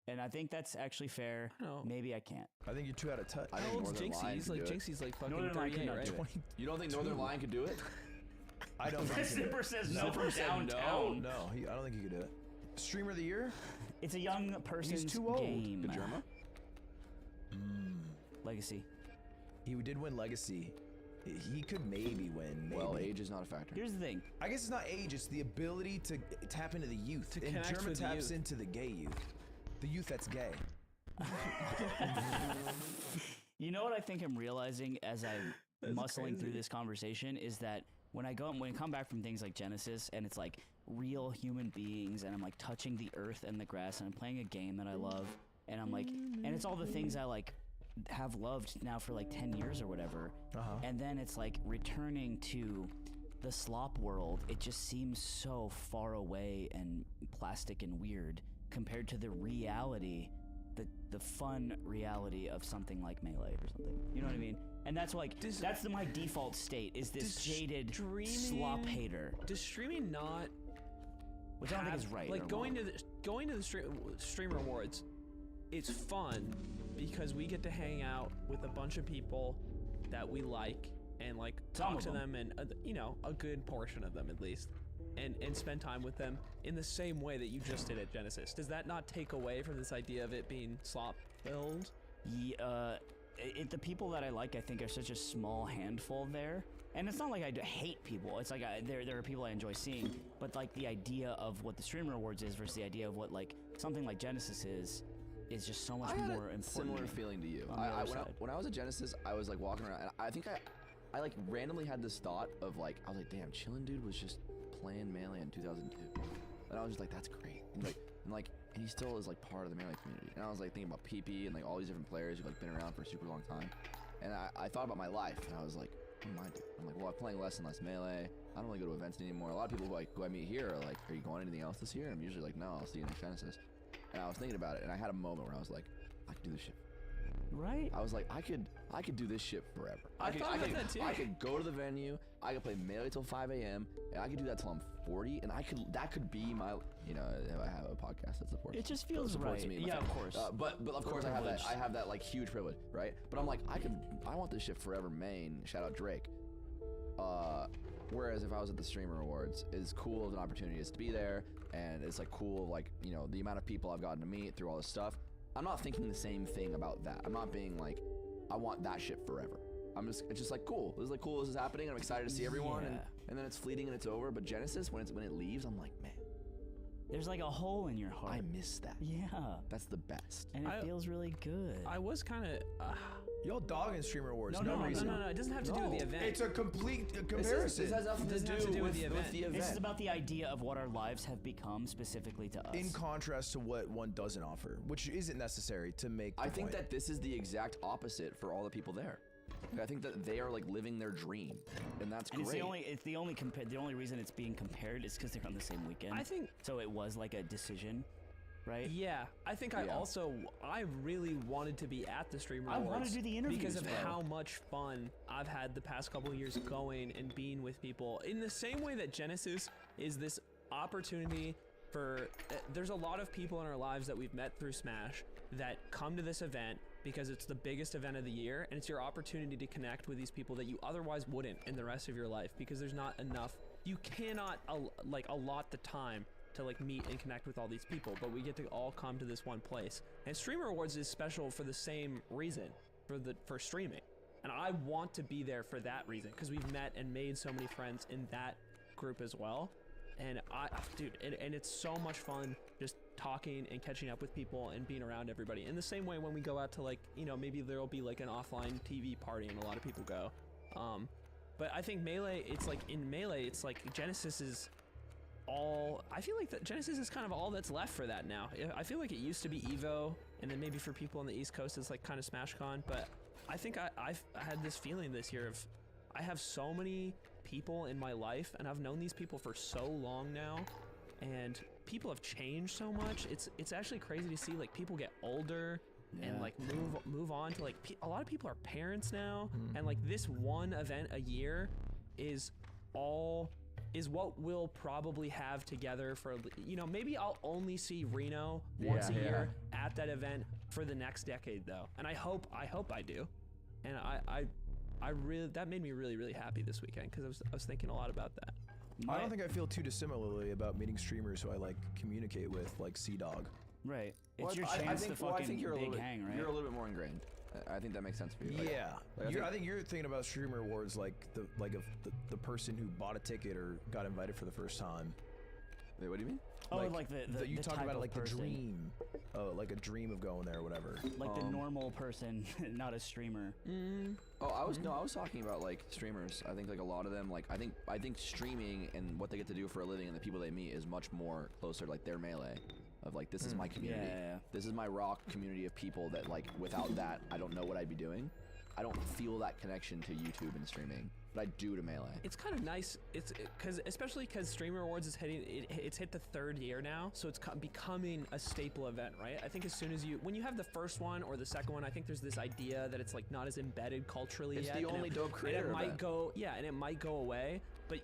And I think that's actually fair. No. Maybe I can't. I think you're too out of touch. How old's Jinxie? He's like Jinxie's like fucking Northern Lion 38, cannot right? do it. You don't think Northern Lion could do it? I don't think Snipper says no Snipper from said downtown. no. I don't think he could do it. Streamer of the year? It's a young person's too old. game. Germa? Legacy. He did win Legacy. He could maybe win. Maybe. Well, age is not a factor. Here's the thing. I guess it's not age, it's the ability to tap into the youth. To and connect Germa with the taps youth. into the gay youth. The youth that's gay. You know what I think I'm realizing as I'm muscling through this conversation is that when I come back from things like Genesis and it's like real human beings and I'm like touching the earth and the grass and I'm playing a game that I love and I'm like, and it's all the things I like have loved now for like 10 years or whatever. And then it's like returning to the slop world. It just seems so far away and plastic and weird compared to the reality, the fun reality of something like Melee or something. You know what I mean? And that's like, that's my default state is this jaded slop hater. Does streaming not? Which I don't think is right. Like or going wrong. to the streamer awards, it's fun because we get to hang out with a bunch of people that we like and like talk to them and you know, a good portion of them at least, and spend time with them in the same way that you just did at Genesis. Does that not take away from this idea of it being slop filled? Yeah, the people that I like, I think, are such a small handful there. And it's not like I hate people. It's like there are people I enjoy seeing, but like the idea of what the Streamer Awards is versus the idea of what like something like Genesis is just so much more important. Similar feeling to you. When I was at Genesis, I was like walking around, and I think I like randomly had this thought of like, I was like, damn, Chillin' Dude was just playing Melee in 2002, and I was just like, that's great. And he still is like part of the Melee community. And I was like thinking about PP and like all these different players who've like been around for a super long time. And I thought about my life, and I was like, what am I doing? I'm like, well, I'm playing less and less Melee. I don't really go to events anymore. A lot of people who I meet here are like, are you going anything else this year? And I'm usually like, no, I'll see you next Genesis. And I was thinking about it, and I had a moment where I was like, I could do this shit. Right? I was like, I could do this shit forever. I thought about that too. I could go to the venue, I could play Melee till 5 a.m., and I could do that till I'm 40, and that could be my, you know, if I have a podcast that supports. It just feels supports right. me. Yeah, of course. But of course I have that like huge privilege, right? But I'm like, I want this shit forever, main. Shout out Drake. Whereas if I was at the Streamer Awards, as cool as an opportunity is to be there, and it's like cool, like, you know, the amount of people I've gotten to meet through all this stuff, I'm not thinking the same thing about that. I'm not being like, I want that shit forever. It's just like, cool. This is like, cool, this is happening, and I'm excited to see everyone, and then it's fleeting and it's over. But Genesis, when it leaves, I'm like, man, there's like a hole in your heart. I miss that. Yeah. That's the best. And it feels really good. I was kind of. Y'all dogging Streamer Awards. No, reason. no. It doesn't have to do with the event. It's a complete comparison. This has nothing to do with the event. This is about the idea of what our lives have become specifically to us. In contrast to what one doesn't offer, which isn't necessary to make the I think point. that this is the exact opposite for all the people there. I think that they are like living their dream, and that's and great. It's the only reason it's being compared is because they're on the same weekend. I think so. It was like a decision, right? Yeah, I think I really wanted to be at the Streamer Awards. I want to do the interviews because of how much fun I've had the past couple of years going and being with people. In the same way that Genesis is this opportunity for, there's a lot of people in our lives that we've met through Smash that come to this event because it's the biggest event of the year, and it's your opportunity to connect with these people that you otherwise wouldn't in the rest of your life because there's not enough. You cannot like allot the time to like meet and connect with all these people, but we get to all come to this one place. And Streamer Awards is special for the same reason, for streaming. And I want to be there for that reason because we've met and made so many friends in that group as well. And and it's so much fun just talking and catching up with people and being around everybody. In the same way when we go out to like, you know, maybe there'll be like an offline TV party and a lot of people go. But I think Melee, it's like in Melee, it's like Genesis is all, I feel like that Genesis is kind of all that's left for that now. I feel like it used to be Evo, and then maybe for people on the East Coast it's like kind of SmashCon, but I think I've had this feeling this year of I have so many people in my life, and I've known these people for so long now, and people have changed so much. It's actually crazy to see like people get older and like move on to like a lot of people are parents now, and like this one event a year is what we'll probably have together for, you know, maybe I'll only see Reno once a year at that event for the next decade though, and I hope I do, and I really, that made me really happy this weekend because I was thinking a lot about that. I don't think I feel too dissimilarly about meeting streamers who I like communicate with, like C-Dog. Right. It's your chance to fucking big hang, right? You're a little bit more ingrained. I think that makes sense for you. Like, yeah. I think you're thinking about streamer awards like the person who bought a ticket or got invited for the first time. Wait, what do you mean? Oh, like the you talk type about it of like person. the dream. Oh, like a dream of going there or whatever. Like the normal person, not a streamer. Oh, I was talking about like streamers. I think like a lot of them, like I think streaming and what they get to do for a living and the people they meet is much more closer to like their melee. Of like, this is my community. Yeah. This is my rock community of people that like, without that, I don't know what I'd be doing. I don't feel that connection to YouTube and streaming, but I do to Melee. It's kind of nice. Especially because Streamer Awards is it's hit the 3rd year now, so it's becoming a staple event, right? I think as soon as when you have the first one or the second one, I think there's this idea that it's like not as embedded culturally yet. It's the only dope creator and it might event. go, and it might go away. But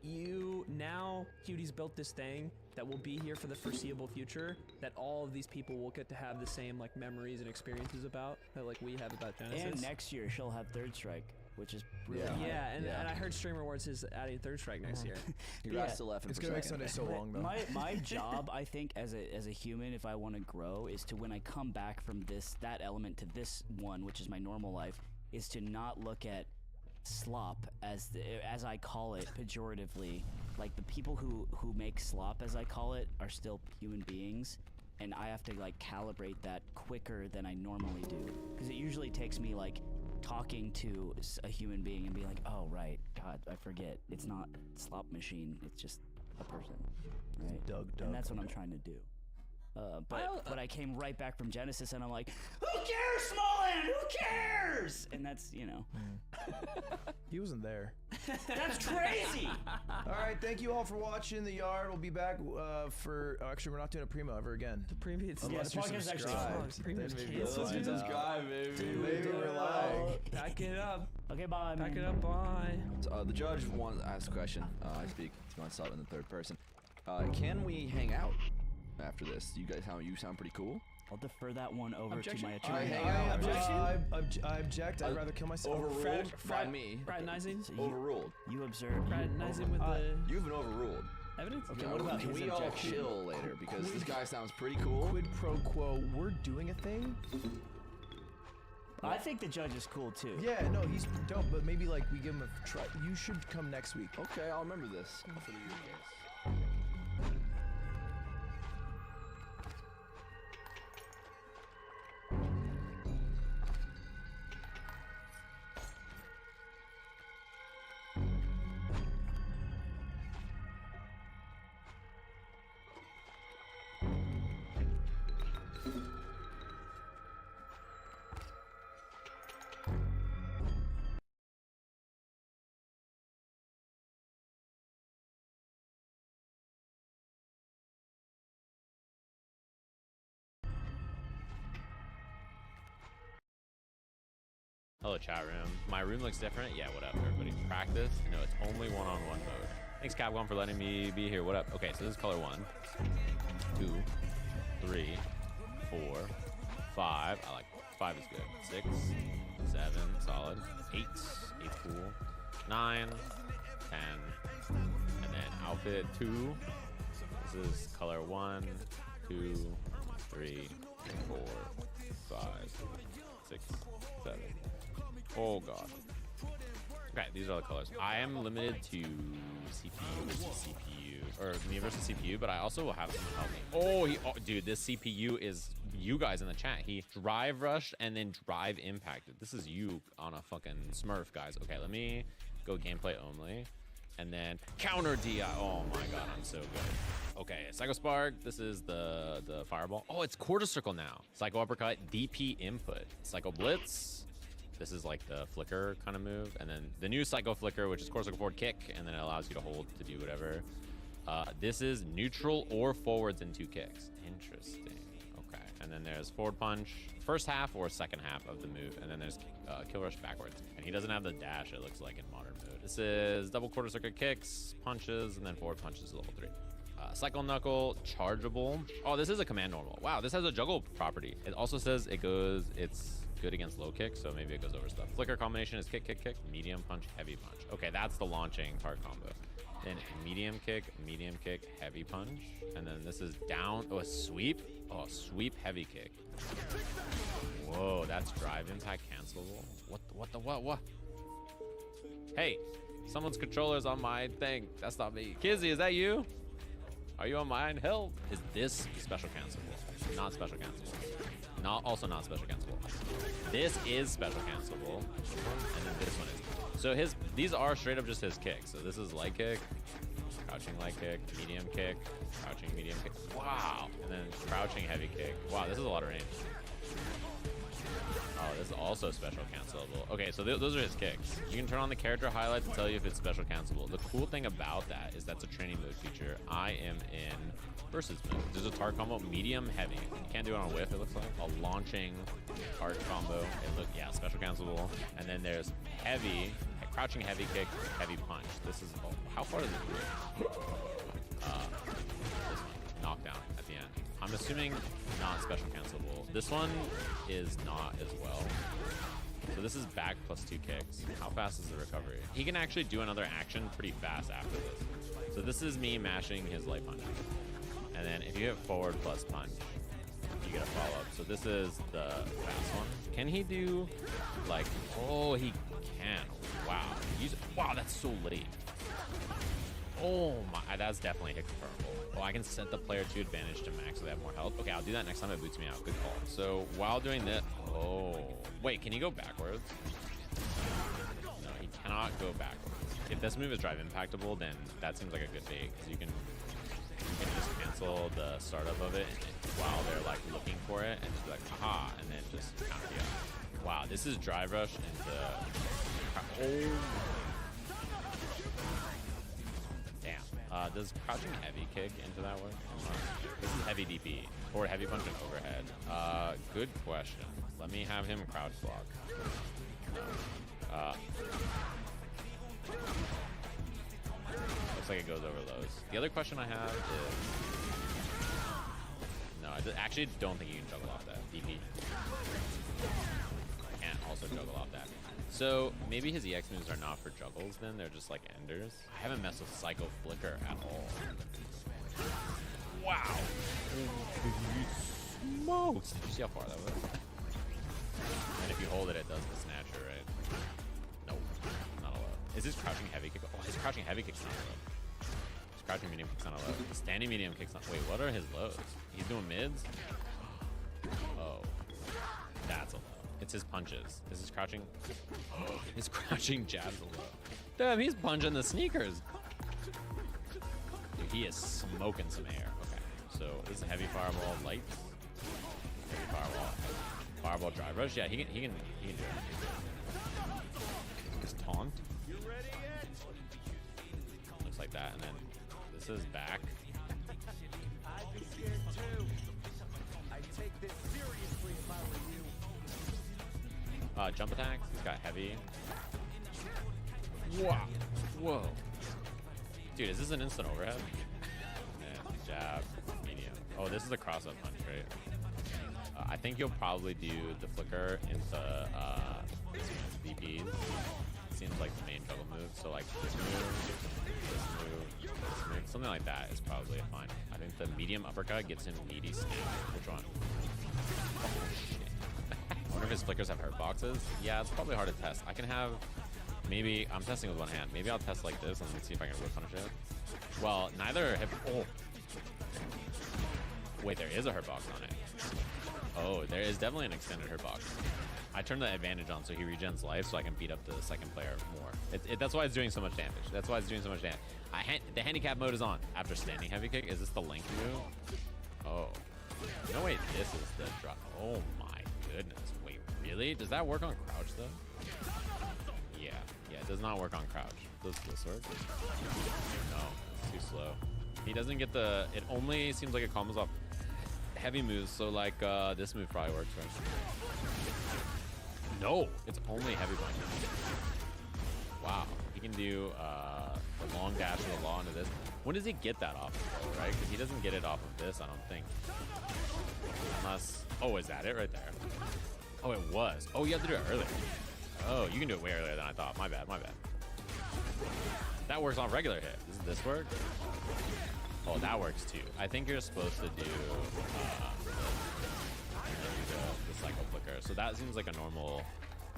now Cutie's built this thing that will be here for the foreseeable future, that all of these people will get to have the same like memories and experiences about that like we have about Genesis. And next year she'll have Third Strike, which is really and I heard Streamer Awards is adding Third Strike next year. Congrats to Leffen. It's gonna make Sunday so long though. My job, I think, as a human, if I want to grow, is to when I come back from that element to this one, which is my normal life, is to not look at slop as I call it pejoratively. Like the people who make slop, as I call it, are still human beings, and I have to like calibrate that quicker than I normally do, because it usually takes me like talking to a human being and be like, oh right, God, I forget, it's not slop machine, it's just a person, right? Doug. And that's what I'm trying to do. But I came right back from Genesis and I'm like, who cares, Smolin? Who cares? And that's, you know. He wasn't there. That's crazy. All right, thank you all for watching The Yard. We'll be back for. Actually, we're not doing a primo ever again. The previous the podcast actually Subscribe, baby. Maybe we're live. Back it up. Okay, bye. Back it up. Bye. The judge wants to ask a question. I speak to myself in the third person. Can we hang out after this? You guys, you sound pretty cool. I'll defer that one over Objection? to my I attorney. hang out. I object. I'd rather kill myself. Overruled by me. Fraternizing. So Overruled. You observe. Fraternizing with the You've been overruled. evidence. Okay, what about Can his we all objection? chill later? Because this guy sounds pretty cool. Quid pro quo. We're doing a thing. I think the judge is cool too. Yeah, no, he's dope. But maybe like we give him a try. You should come next week. Okay, I'll remember this for the year case. Hello, chat room. My room looks different. Yeah, what up, everybody? Practice? No, it's only one-on-one mode. Thanks, Capcom, for letting me be here. What up? Okay, so this is color 1, 2, 3, 4, 5. I like 5 is good. 6, 7, solid. 8's cool. 9, 10, and then outfit 2. This is color 1, 2, 3, 4, 5, 6, 7. Oh god. Okay, these are the colors. I am limited to CPU versus CPU, or me versus CPU, but I also will have some help me. Oh, dude, this CPU is you guys in the chat. He drive rushed and then drive impacted. This is you on a fucking Smurf, guys. Okay, let me go gameplay only, and then counter DI. Oh my god, I'm so good. Okay, Psycho Spark. This is the fireball. Oh, it's quarter circle now. Psycho uppercut, DP input. Psycho Blitz. This is like the flicker kind of move, and then the new Psycho Flicker, which is quarter circle forward kick, and then it allows you to hold to do whatever. This is neutral or forwards and 2 kicks. Interesting. Okay. And then there's forward punch, first half or second half of the move. And then there's kill rush backwards. And he doesn't have the dash, it looks like, in modern mode. This is double quarter circuit kicks, punches, and then forward punches level 3. Cycle knuckle, chargeable. Oh, this is a command normal. Wow, this has a juggle property. It also says it's good against low kick, so maybe it goes over stuff. Flicker combination is kick, kick, kick, medium punch, heavy punch. Okay, that's the launching card combo. Then medium kick, heavy punch. And then this is down, oh, a sweep. Oh, sweep, heavy kick. Whoa, that's drive impact cancelable. What? Hey, someone's controller's on my thing. That's not me. Kizzy, is that you? Are you on mine? Help. Is this special cancelable? Not special cancelable. Also not special cancelable. This is special cancelable. And then this one is. So these are straight up just his kicks. So this is light kick, crouching light kick, medium kick, crouching medium kick. Wow. And then crouching heavy kick. Wow, this is a lot of range. Oh, this is also special cancelable. Okay, so those are his kicks. You can turn on the character highlight to tell you if it's special cancelable. The cool thing about that is that's a training mode feature. I am in versus mode. There's a target combo, medium, heavy. You can't do it on a whiff, it looks like. A launching target combo. Yeah, special cancelable. And then there's heavy, crouching heavy kick, heavy punch. This is, how far does it go? This one, knockdown at the end. I'm assuming not special cancelable. This one is not as well. So this is back plus 2 kicks. How fast is the recovery? He can actually do another action pretty fast after this. So this is me mashing his light punch. And then if you hit forward plus punch, you get a follow up. So this is the fast one. Can he do like, oh, he can. Wow. Wow, that's so late. Oh my, that's definitely hit confirmable. Oh, I can set the player to advantage to max so they have more health. Okay, I'll do that next time it boots me out. Good call. So while doing this, oh, wait, can he go backwards? No, he cannot go backwards. If this move is drive impactable, then that seems like a good bait because you can just cancel the startup of it while they're like looking for it and just be like, aha, and then just counter the up. Wow, this is drive rush into, oh. Does crouching heavy kick into that work? This is heavy DP. Forward heavy punch and overhead. Good question. Let me have him crouch block. Looks like it goes over lows. The other question I have is... No, I actually don't think you can juggle off that. DP. I can't also juggle off that. So maybe his EX moves are not for juggles then, they're just like enders. I haven't messed with Psycho Flicker at all. Wow. Smokes. Did you see how far that was? And if you hold it, it does the snatcher, right? Nope. Not allowed. Is his crouching heavy kick? Oh, his crouching heavy kick's not allowed. His crouching medium kick's not allowed. His standing medium kick's not. Wait, what are his lows? He's doing mids? Oh. That's a low. It's his punches. This is crouching. His crouching jabs a low. Damn, he's punching the sneakers. Dude, he is smoking some air. Okay, so this is a heavy fireball, light. Heavy fireball. Fireball drive rush. Yeah, he can do it. His taunt. Looks like that, and then this is back. Jump attacks. He's got heavy. Wow. Whoa. Dude, is this an instant overhead? Yeah, jab, medium. Oh, this is a cross-up punch, right? I think you'll probably do the flicker into DPs. Seems like the main juggle move. So like this move, something like that is probably fine. I think the medium uppercut gets him meaty snap. Which one? Oh shit. I wonder if his flickers have hurt boxes. Yeah, it's probably hard to test. I can have, maybe, I'm testing with one hand. Maybe I'll test like this and see if I can whip punish it. Well, neither have, oh. Wait, there is a hurt box on it. Oh, there is definitely an extended hurt box. I turned the advantage on so he regens life so I can beat up the second player more. That's why it's doing so much damage. That's why it's doing so much damage. The handicap mode is on. After standing heavy kick, is this the link move? Oh. No, wait, this is the drop. Oh my goodness. Wait, really? Does that work on crouch though? Yeah, it does not work on crouch. Does this work? No, it's too slow. He doesn't get the. It only seems like it combos off heavy moves. So like this move probably works for him. No, it's only heavy punch. Wow, he can do the long dash of the law into this. When does he get that off of, right? Because he doesn't get it off of this, I don't think. Unless, oh, is that it right there? Oh, it was. Oh, you have to do it earlier. Oh, you can do it way earlier than I thought. My bad, my bad. That works on regular hit. Does this work? Oh, that works too. I think you're supposed to do the cycle flicker. So that seems like a normal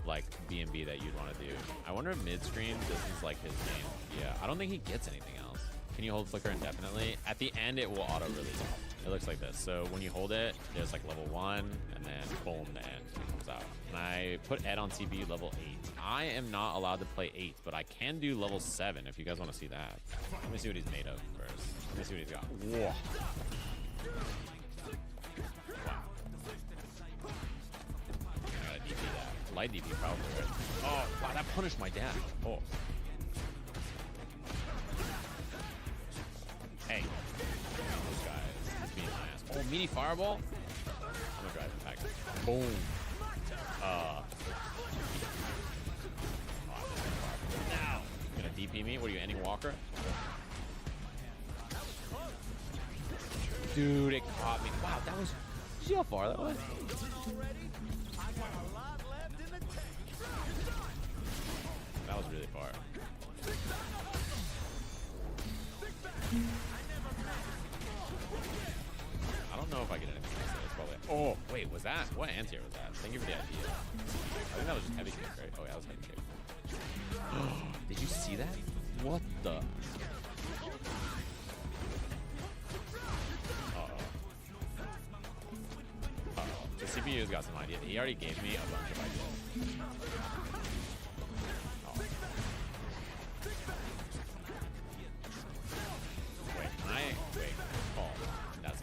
like B&B that you'd want to do. I wonder if mid-screen this is like his main. Yeah, I don't think he gets anything else. Can you hold flicker indefinitely? At the end, it will auto release. It looks like this. So when you hold it, there's like level 1, and then boom, the end comes out. And I put Ed on CPU level 8. I am not allowed to play 8, but I can do level 7 if you guys want to see that. Let me see what he's made of first. Let me see what he's got. Whoa. Wow. I gotta DP that. Light DP probably, right? Oh, wow, that punished my dash. Oh. Hey. This guy is being my ass. Oh, meaty fireball? I'm gonna drive it back. Boom. Now. You gonna DP me? What are you, ending Walker? Dude, it caught me. Wow, that was. Did you see how far that was? That was really far. I don't know if I get anything else. It's probably. Oh, wait, was that? What anti-air was that? Thank you for the idea. I think that was just heavy kick, right? Oh, yeah, that was heavy kick. Did you see that? What the? The CPU's got some ideas. He already gave me a bunch of ideas. Oh. Wait, can I? Wait. Oh, that's.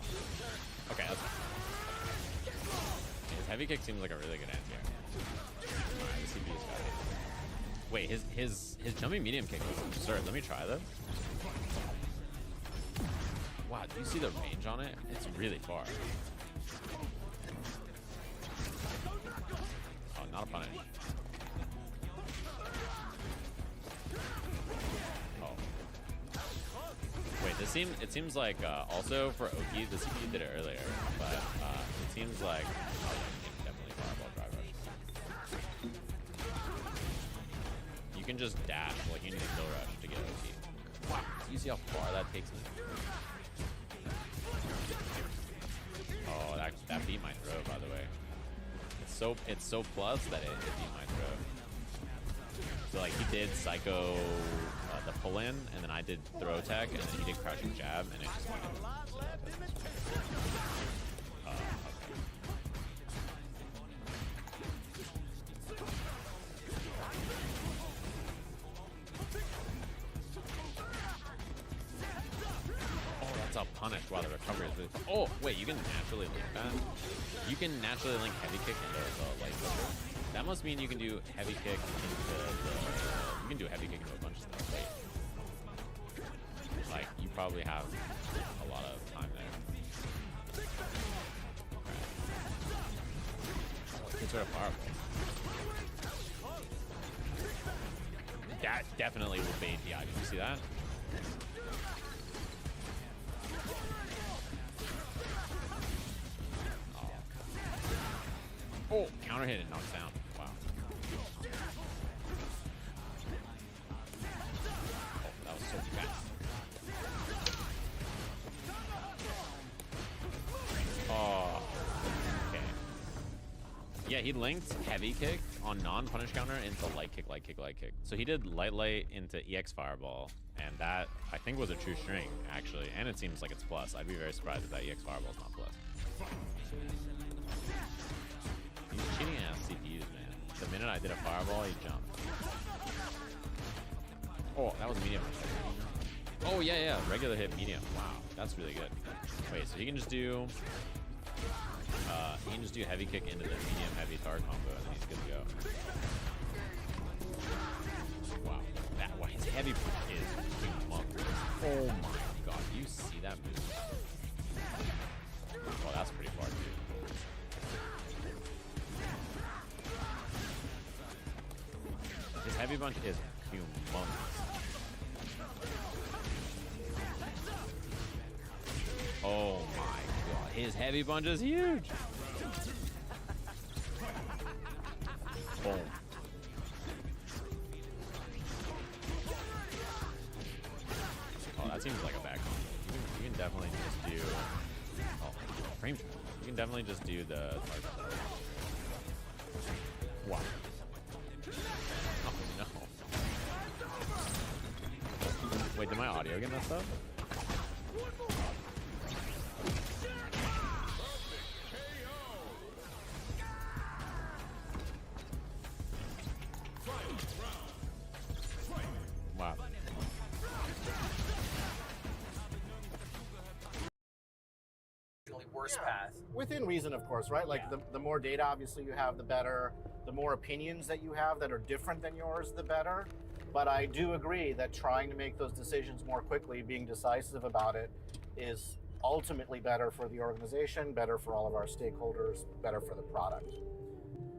Okay, that's. His heavy kick seems like a really good anti-air. Alright, the CPU's got it. Wait, his jumping medium kick was absurd. Let me try this. Wow, do you see the range on it? It's really far. Oh, not a punish. Oh. Wait, it seems like also for Oki, the CPU did it earlier, but it seems like definitely fireball drive rush. You can just dash, like you need a kill rush to get Oki. Wow, you see how far that takes me? Oh, that beat my throw, by the way. It's so plus that it beat my throw. So like he did psycho the pull in, and then I did throw tech, and then he did crouching jab, and it just went in. So okay. Oh, that's a punish while the recovery is really. Oh wait, you can naturally link that. You can naturally link heavy kick into the light flipper. That must mean you can do heavy kick into the. You can do heavy kick into a bunch of stuff. Wait. Like you probably have a lot of time there. Okay. It's sort of powerful. That definitely will bait the eye. Did you see that? Oh, counter hit and knocks down. Wow. Oh, that was so fast. Oh, okay. Yeah, he linked heavy kick on non-punish counter into light kick, light kick, light kick. So he did light into EX fireball, and that I think was a true string actually, and it seems like it's plus. I'd be very surprised if that EX fireball is not plus. He's cheating ass CPUs, man. The minute I did a fireball, he jumped. Oh, that was medium. Oh, yeah. Regular hit medium. Wow, that's really good. Wait, so he can just do... heavy kick into the medium heavy tar combo, and then he's good to go. Wow. His heavy is humongous. Oh my god. god, do you see that move? Well, that's pretty far, dude. His heavy bunch is humongous. Oh my god, his heavy bunch is huge. Boom. Oh, that seems like a bad combo. You can definitely just do. Oh, frame trap. You can definitely just do the target. Wow. Oh no. Wait, did my audio get messed up? Wow. Worst path within reason, of course, right? Like the more data obviously you have, the better. The more opinions that you have that are different than yours, the better. But I do agree that trying to make those decisions more quickly, being decisive about it, is ultimately better for the organization, better for all of our stakeholders, better for the product.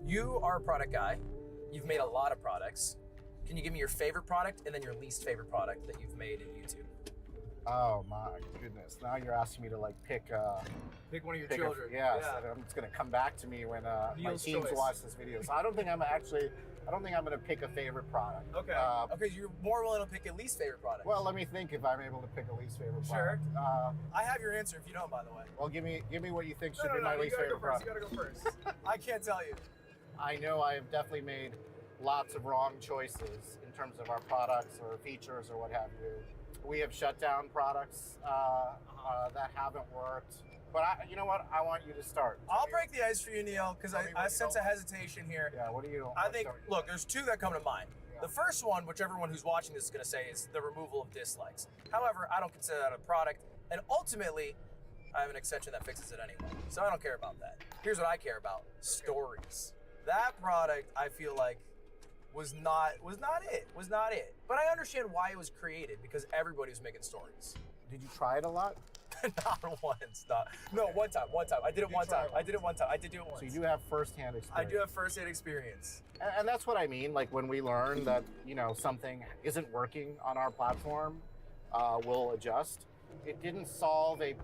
You are a product guy. You've made a lot of products. Can you give me your favorite product and then your least favorite product that you've made in YouTube? Oh my goodness! Now you're asking me to like pick Pick one of your pick children. Yes, and it's going to come back to me when my Neil's teams choice. watch this video. So I don't think I'm going to pick a favorite product. Okay. Okay, you're more willing to pick a least favorite product. Well, let me think if I'm able to pick a least favorite Sure. product. I have your answer if you don't, by the way. Well, give me what you think should be my least favorite product. You gotta go first. I can't tell you. I know I have definitely made lots of wrong choices in terms of our products or features or what have you. We have shut down products that haven't worked. But you know what? I want you to start. I'll break the ice for you, Neil, because I sense a hesitation here. Yeah, what do you? I think, look, there's two that come to mind. Yeah. The first one, which everyone who's watching this is going to say, is the removal of dislikes. However, I don't consider that a product, and ultimately, I have an extension that fixes it anyway. So I don't care about that. Here's what I care about: stories. That product, I feel like, was not it. But I understand why it was created, because everybody was making stories. Did you try it a lot? Not once, no, one time. I did it one time. I did it one time. I did do it once. So you do have firsthand experience. I do have first-hand experience. And that's what I mean. Like when we learn that something isn't working on our platform, we'll adjust. It didn't solve a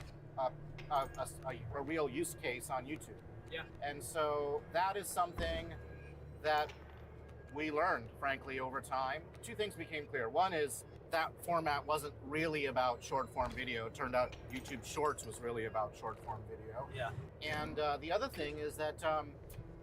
real use case on YouTube. Yeah. And so that is something that we learned, frankly, over time. Two things became clear. One is that format wasn't really about short form video. It turned out YouTube Shorts was really about short form video. Yeah. And the other thing is that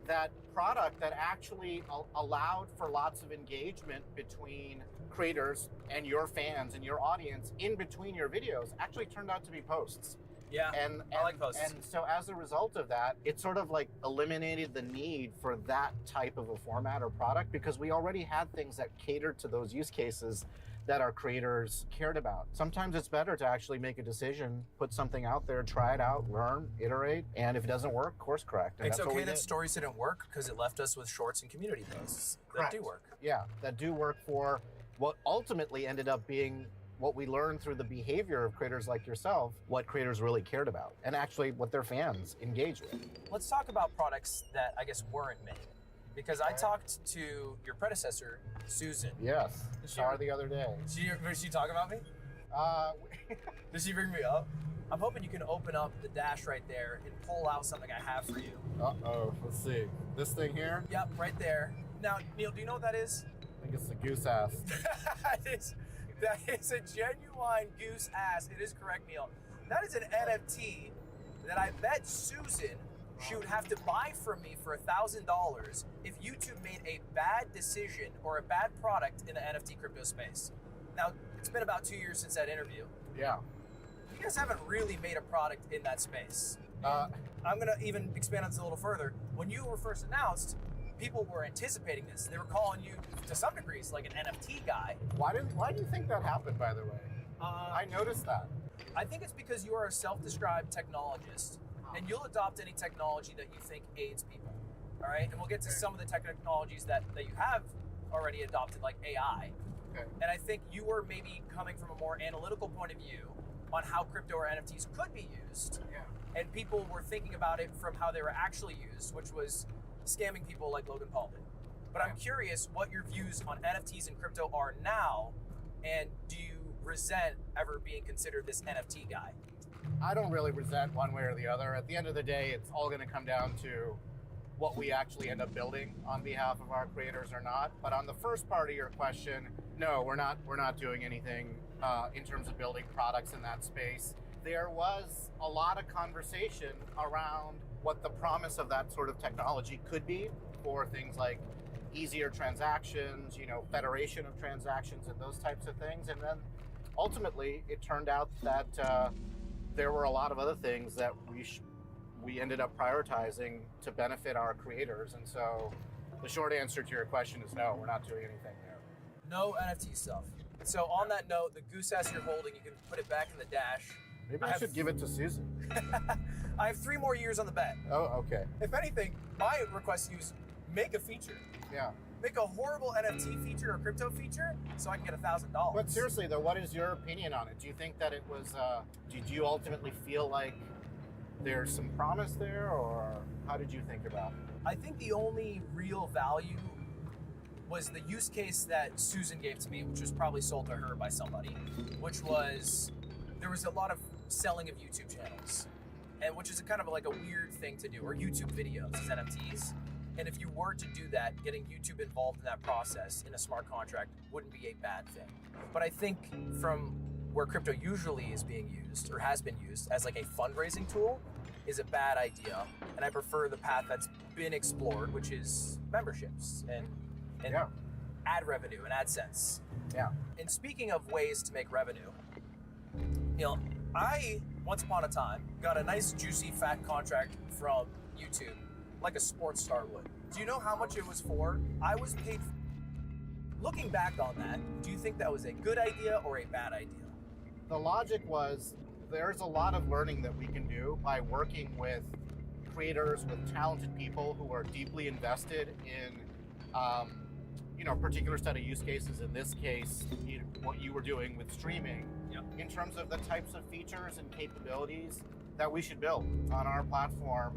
that product that actually allowed for lots of engagement between creators and your fans and your audience in between your videos actually turned out to be posts. Yeah, and I like posts. And so as a result of that, it sort of like eliminated the need for that type of a format or product, because we already had things that catered to those use cases that our creators cared about. Sometimes it's better to actually make a decision, put something out there, try it out, learn, iterate, and if it doesn't work, course correct. And it's that's what okay we that did. stories didn't work, because it left us with shorts and community posts Correct. that do work. Yeah, that do work for what ultimately ended up being what we learned through the behavior of creators like yourself, what creators really cared about, and actually what their fans engage with. Let's talk about products that I guess weren't made. Because I talked to your predecessor, Susan. Yes, saw her the other day. Did she talk about me? Did she bring me up? I'm hoping you can open up the dash right there and pull out something I have for you. Uh-oh, let's see. This thing here? Yep, right there. Now, Neil, do you know what that is? I think it's the goose ass. That is a genuine goose ass. It is correct, Neil. That is an NFT that I bet Susan she would have to buy from me for $1,000 if YouTube made a bad decision or a bad product in the NFT crypto space. Now, it's been about 2 years since that interview. Yeah. You guys haven't really made a product in that space. I'm gonna even expand on this a little further. When you were first announced, people were anticipating this. They were calling you, to some degrees, like an NFT guy. Why do you think that happened, by the way? I noticed that. I think it's because you are a self-described technologist, and you'll adopt any technology that you think aids people. All right, and we'll get to some of the technologies that you have already adopted, like AI. Okay. And I think you were maybe coming from a more analytical point of view, on how crypto or NFTs could be used. Yeah. And people were thinking about it from how they were actually used, which was scamming people like Logan Paul did. But I'm curious what your views on NFTs and crypto are now, and do you resent ever being considered this NFT guy? I don't really resent one way or the other. At the end of the day, it's all going to come down to what we actually end up building on behalf of our creators or not. But on the first part of your question, no, we're not doing anything in terms of building products in that space. There was a lot of conversation around what the promise of that sort of technology could be for things like easier transactions, federation of transactions and those types of things. And then ultimately it turned out that there were a lot of other things that we ended up prioritizing to benefit our creators. And so the short answer to your question is no, we're not doing anything there. No NFT stuff. So on that note, the goose ass you're holding, you can put it back in the dash. Maybe I should give it to Susan. I have 3 more years on the bet. Oh, okay. If anything, my request to you is make a feature. Yeah. Make a horrible NFT feature or crypto feature so I can get $1,000. But seriously though, what is your opinion on it? Do you think that it was, did you ultimately feel like there's some promise there, or how did you think about it? I think the only real value was the use case that Susan gave to me, which was probably sold to her by somebody, which was, there was a lot of selling of YouTube channels, and which is kind of like a weird thing to do, or YouTube videos as NFTs. And if you were to do that, getting YouTube involved in that process in a smart contract wouldn't be a bad thing. But I think from where crypto usually is being used, or has been used as like a fundraising tool, is a bad idea. And I prefer the path that's been explored, which is memberships and ad revenue and AdSense. Yeah. And speaking of ways to make revenue, I, once upon a time, got a nice, juicy, fat contract from YouTube, like a sports star would. Do you know how much it was for? I was paid. Looking back on that, do you think that was a good idea or a bad idea? The logic was there's a lot of learning that we can do by working with creators, with talented people who are deeply invested in a particular set of use cases. In this case, what you were doing with streaming, in terms of the types of features and capabilities that we should build on our platform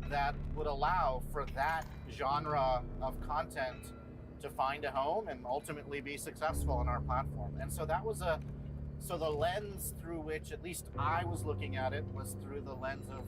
that would allow for that genre of content to find a home and ultimately be successful on our platform. And so that was so the lens through which at least I was looking at it was through the lens of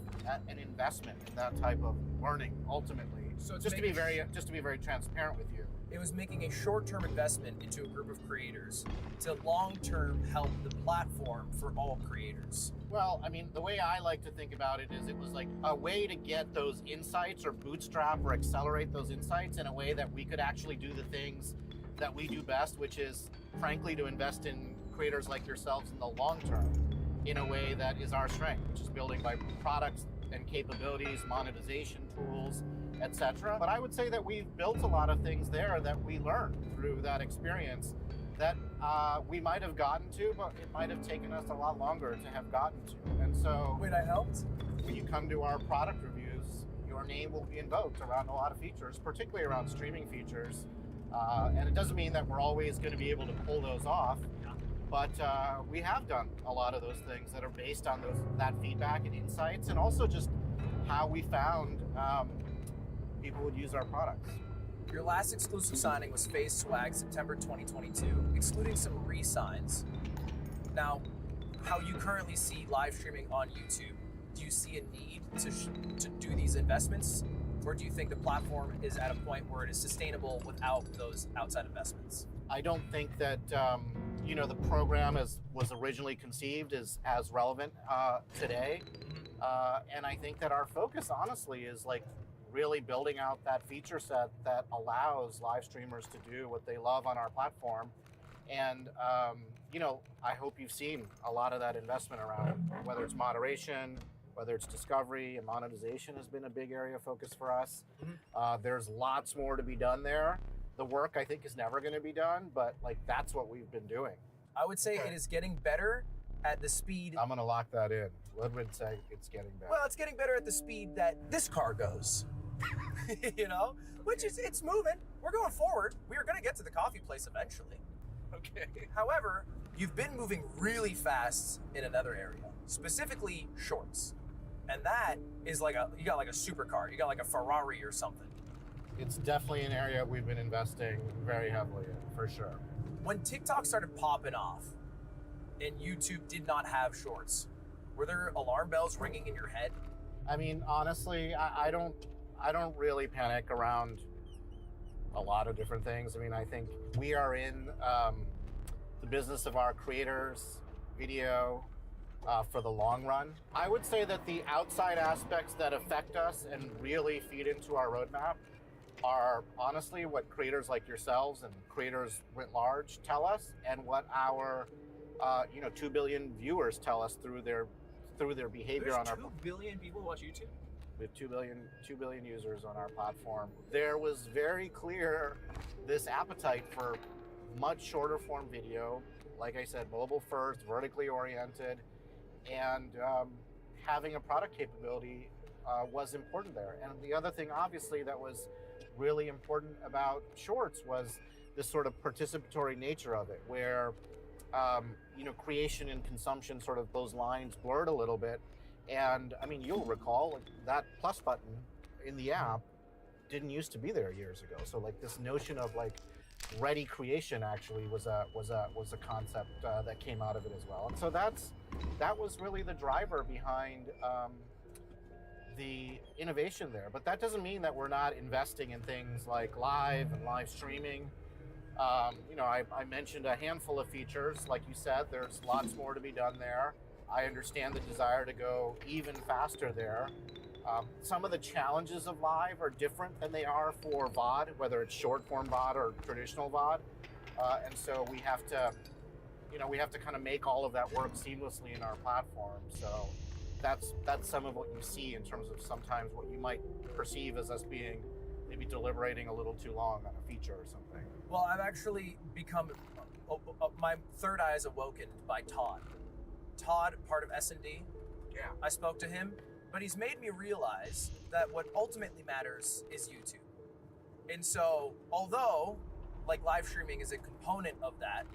an investment in that type of learning ultimately. So just to be very transparent with you. It was making a short-term investment into a group of creators to long-term help the platform for all creators. Well, I mean, the way I like to think about it is it was like a way to get those insights or bootstrap or accelerate those insights in a way that we could actually do the things that we do best, which is frankly to invest in creators like yourselves in the long term in a way that is our strength, which is building by products and capabilities, monetization tools, etc. But I would say that we've built a lot of things there that we learned through that experience that we might have gotten to, but it might have taken us a lot longer to have gotten to. And so Wait, I helped? when you come to our product reviews, your name will be invoked around a lot of features, particularly around streaming features. And it doesn't mean that we're always going to be able to pull those off, but we have done a lot of those things that are based on that feedback and insights, and also just how we found people would use our products. Your last exclusive signing was Phase Swag, September 2022, excluding some re-signs. Now, how you currently see live streaming on YouTube, do you see a need to do these investments? Or do you think the platform is at a point where it is sustainable without those outside investments? I don't think that the program as was originally conceived is as relevant today. And I think that our focus, honestly, is like really building out that feature set that allows live streamers to do what they love on our platform. And, I hope you've seen a lot of that investment around, whether it's moderation, whether it's discovery, and monetization has been a big area of focus for us. There's lots more to be done there. The work, I think, is never going to be done, but that's what we've been doing. I would say it is getting better at the speed. I'm going to lock that in. Wood would say it's getting better. Well, it's getting better at the speed that this car goes. Which is, it's moving. We're going forward. We are going to get to the coffee place eventually. Okay. However, you've been moving really fast in another area, specifically shorts. And that is like you got like a supercar, you got like a Ferrari or something. It's definitely an area we've been investing very heavily in, for sure. When TikTok started popping off and YouTube did not have shorts, were there alarm bells ringing in your head? I mean, honestly, I don't really panic around a lot of different things. I mean, I think we are in the business of our creators, video, for the long run. I would say that the outside aspects that affect us and really feed into our roadmap are honestly what creators like yourselves and creators writ large tell us, and what our 2 billion viewers tell us through their behavior on our. 2 billion people watch YouTube? We have 2 billion users on our platform. There was very clear this appetite for much shorter form video. Like I said, mobile first, vertically oriented, and having a product capability was important there. And the other thing, obviously, that was really important about shorts was this sort of participatory nature of it, where creation and consumption, sort of those lines blurred a little bit. And I mean, you'll recall that plus button in the app didn't used to be there years ago. So like this notion of like ready creation actually was a concept that came out of it as well. And so that was really the driver behind the innovation there. But that doesn't mean that we're not investing in things like live and live streaming. I mentioned a handful of features. Like you said, there's lots more to be done there. I understand the desire to go even faster there. Some of the challenges of live are different than they are for VOD, whether it's short form VOD or traditional VOD. And so we have to kind of make all of that work seamlessly in our platform. So that's some of what you see in terms of sometimes what you might perceive as us being maybe deliberating a little too long on a feature or something. Well, I've actually become, my third eye is awoken by Todd. Todd, part of S&D. Yeah. I spoke to him, but he's made me realize that what ultimately matters is YouTube. And so, although like live streaming is a component of that,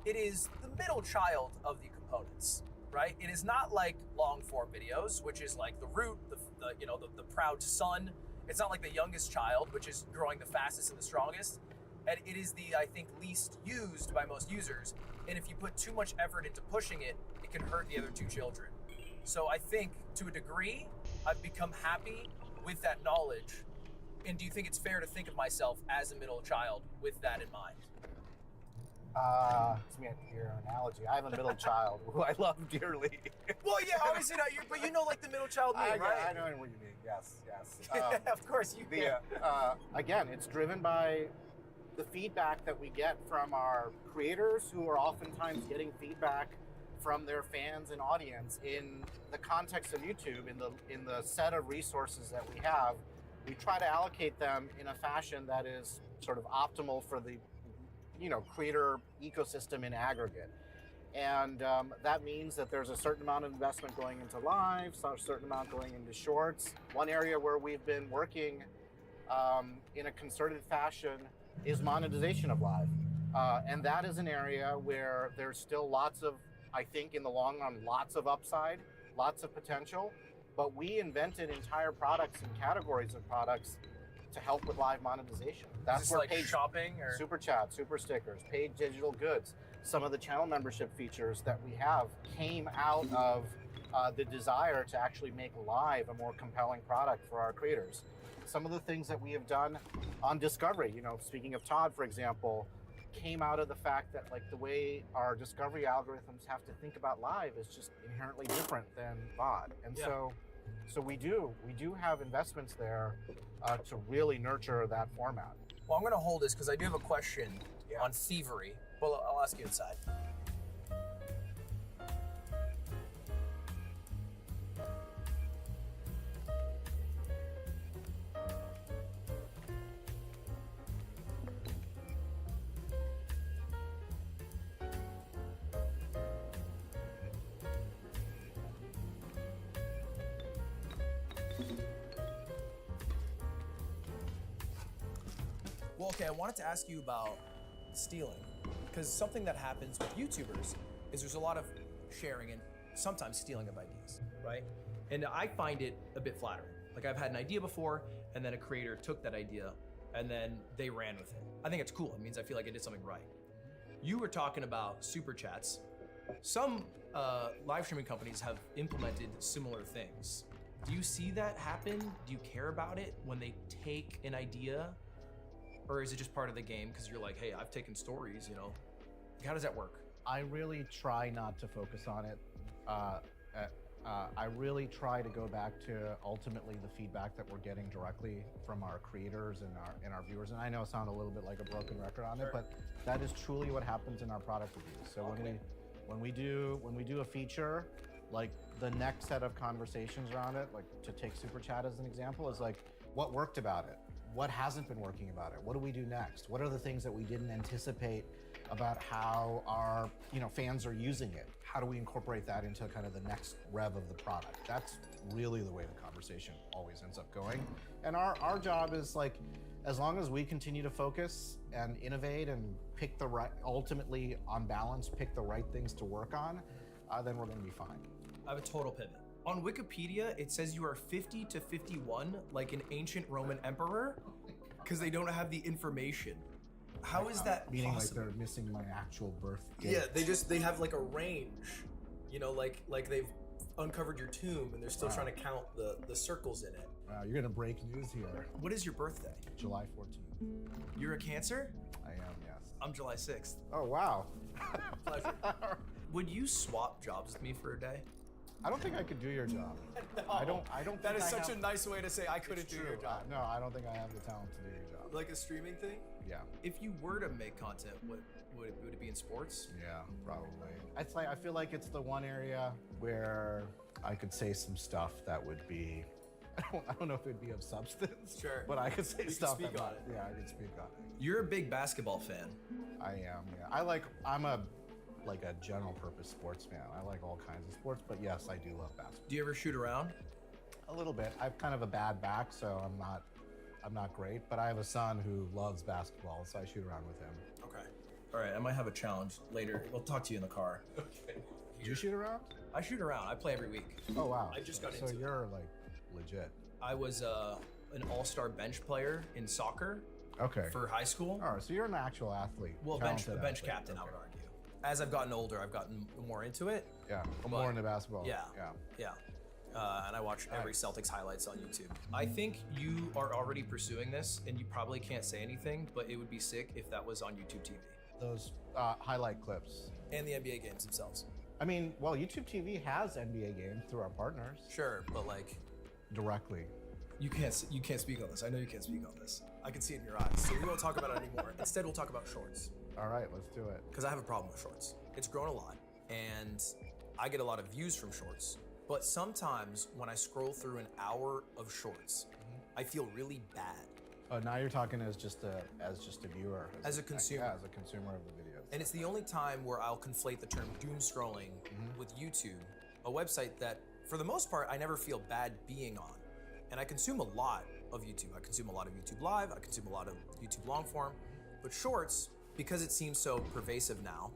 it is the middle child of the components, right? It is not like long form videos, which is like the root, the proud son. It's not like the youngest child, which is growing the fastest and the strongest. And it is the, I think, least used by most users. And if you put too much effort into pushing it, it can hurt the other two children. So I think, to a degree, I've become happy with that knowledge. And do you think it's fair to think of myself as a middle child with that in mind? Your analogy. I have a middle child who I love dearly. Well, yeah, obviously not you, but you know, like the middle child meme, right? I know what you mean. Yes. Of course you can. Again, it's driven by the feedback that we get from our creators, who are oftentimes getting feedback from their fans and audience. In the context of YouTube, in the set of resources that we have, we try to allocate them in a fashion that is sort of optimal for the creator ecosystem in aggregate. And that means that there's a certain amount of investment going into live, so a certain amount going into shorts. One area where we've been working in a concerted fashion is monetization of live. And that is an area where there's still lots of, I think in the long run, lots of upside, lots of potential. But we invented entire products and categories of products to help with live monetization. That's where like paid shopping or super chat, super stickers, paid digital goods. Some of the channel membership features that we have came out of the desire to actually make live a more compelling product for our creators. Some of the things that we have done on discovery, speaking of Todd, for example, came out of the fact that like the way our discovery algorithms have to think about live is just inherently different than VOD. And so we do have investments there to really nurture that format. Well, I'm going to hold this because I do have a question on thievery. Well, I'll ask you inside. Well, okay, I wanted to ask you about stealing. Because something that happens with YouTubers is there's a lot of sharing and sometimes stealing of ideas, right? And I find it a bit flattering. Like I've had an idea before, and then a creator took that idea, and then they ran with it. I think it's cool. It means I feel like I did something right. You were talking about super chats. Some live streaming companies have implemented similar things. Do you see that happen? Do you care about it when they take an idea? Or is it just part of the game because you're like, hey, I've taken stories, you know? How does that work? I really try not to focus on it. I really try to go back to ultimately the feedback that we're getting directly from our creators and our viewers. And I know I sound a little bit like a broken record on it, but that is truly what happens in our product reviews. So when we do a feature, like the next set of conversations around it, like to take Super Chat as an example, is like what worked about it, what hasn't been working about it, what do we do next, what are the things that we didn't anticipate about how our fans are using it, how do we incorporate that into kind of the next rev of the product. That's really the way the conversation always ends up going. And our job is like, as long as we continue to focus and innovate and pick the right, ultimately on balance, pick the right things to work on, then we're gonna be fine. I have a total pivot. On Wikipedia, it says you are 50 to 51, like an ancient Roman emperor, because they don't have the information. How is that meaning possible? Like they're missing my actual birth date? Yeah, they have like a range, like they've uncovered your tomb and they're still trying to count the circles in it. Wow, you're gonna break news here. What is your birthday? July 14th. You're a Cancer? I am, yes. I'm July 6th. Oh, wow. Pleasure. Would you swap jobs with me for a day? I don't think I could do your job. No, I don't. That think is I such have, a nice way to say I couldn't do your job. No, I don't think I have the talent to do your job. Like a streaming thing? Yeah. If you were to make content, would it be in sports? Yeah, probably. It's like I feel like it's the one area where I could say some stuff that would be. I don't know if it'd be of substance. Sure. But I could say stuff. Speak on it. Yeah, I could speak on it. You're a big basketball fan. I am. Yeah. I'm a general purpose sports fan. I like all kinds of sports, but yes, I do love basketball. Do you ever shoot around? A little bit. I've kind of a bad back, so I'm not great, but I have a son who loves basketball, so I shoot around with him. Okay. All right, I might have a challenge later. We'll talk to you in the car. Okay. Do you shoot around? I shoot around. I play every week. Oh, wow. I just got into So it. you're like legit. I was an all-star bench player in soccer Okay. for high school. All right, so you're an actual athlete. Well, bench talented athlete. captain, I Okay. would argue. As I've gotten older, I've gotten more into it. Yeah, I'm But- more into basketball. Yeah. Yeah. And I watch every Celtics highlights on YouTube. I think you are already pursuing this, and you probably can't say anything, but it would be sick if that was on YouTube TV. Those highlight clips. And the NBA games themselves. I mean, well, YouTube TV has NBA games through our partners Sure, but like, directly. you can't speak on this. I know you can't speak on this. I can see it in your eyes. So we won't talk about it anymore. Instead, we'll talk about shorts. All right, let's do it. Because I have a problem with shorts. It's grown a lot, and I get a lot of views from shorts. But sometimes when I scroll through an hour of shorts, I feel really bad. Oh, now you're talking as just a viewer. As a consumer. Yeah, as a consumer of the videos. And it's the only time where I'll conflate the term doom scrolling with YouTube, a website that, for the most part, I never feel bad being on. And I consume a lot of YouTube. I consume a lot of YouTube Live. I consume a lot of YouTube long form. But Shorts, because it seems so pervasive now,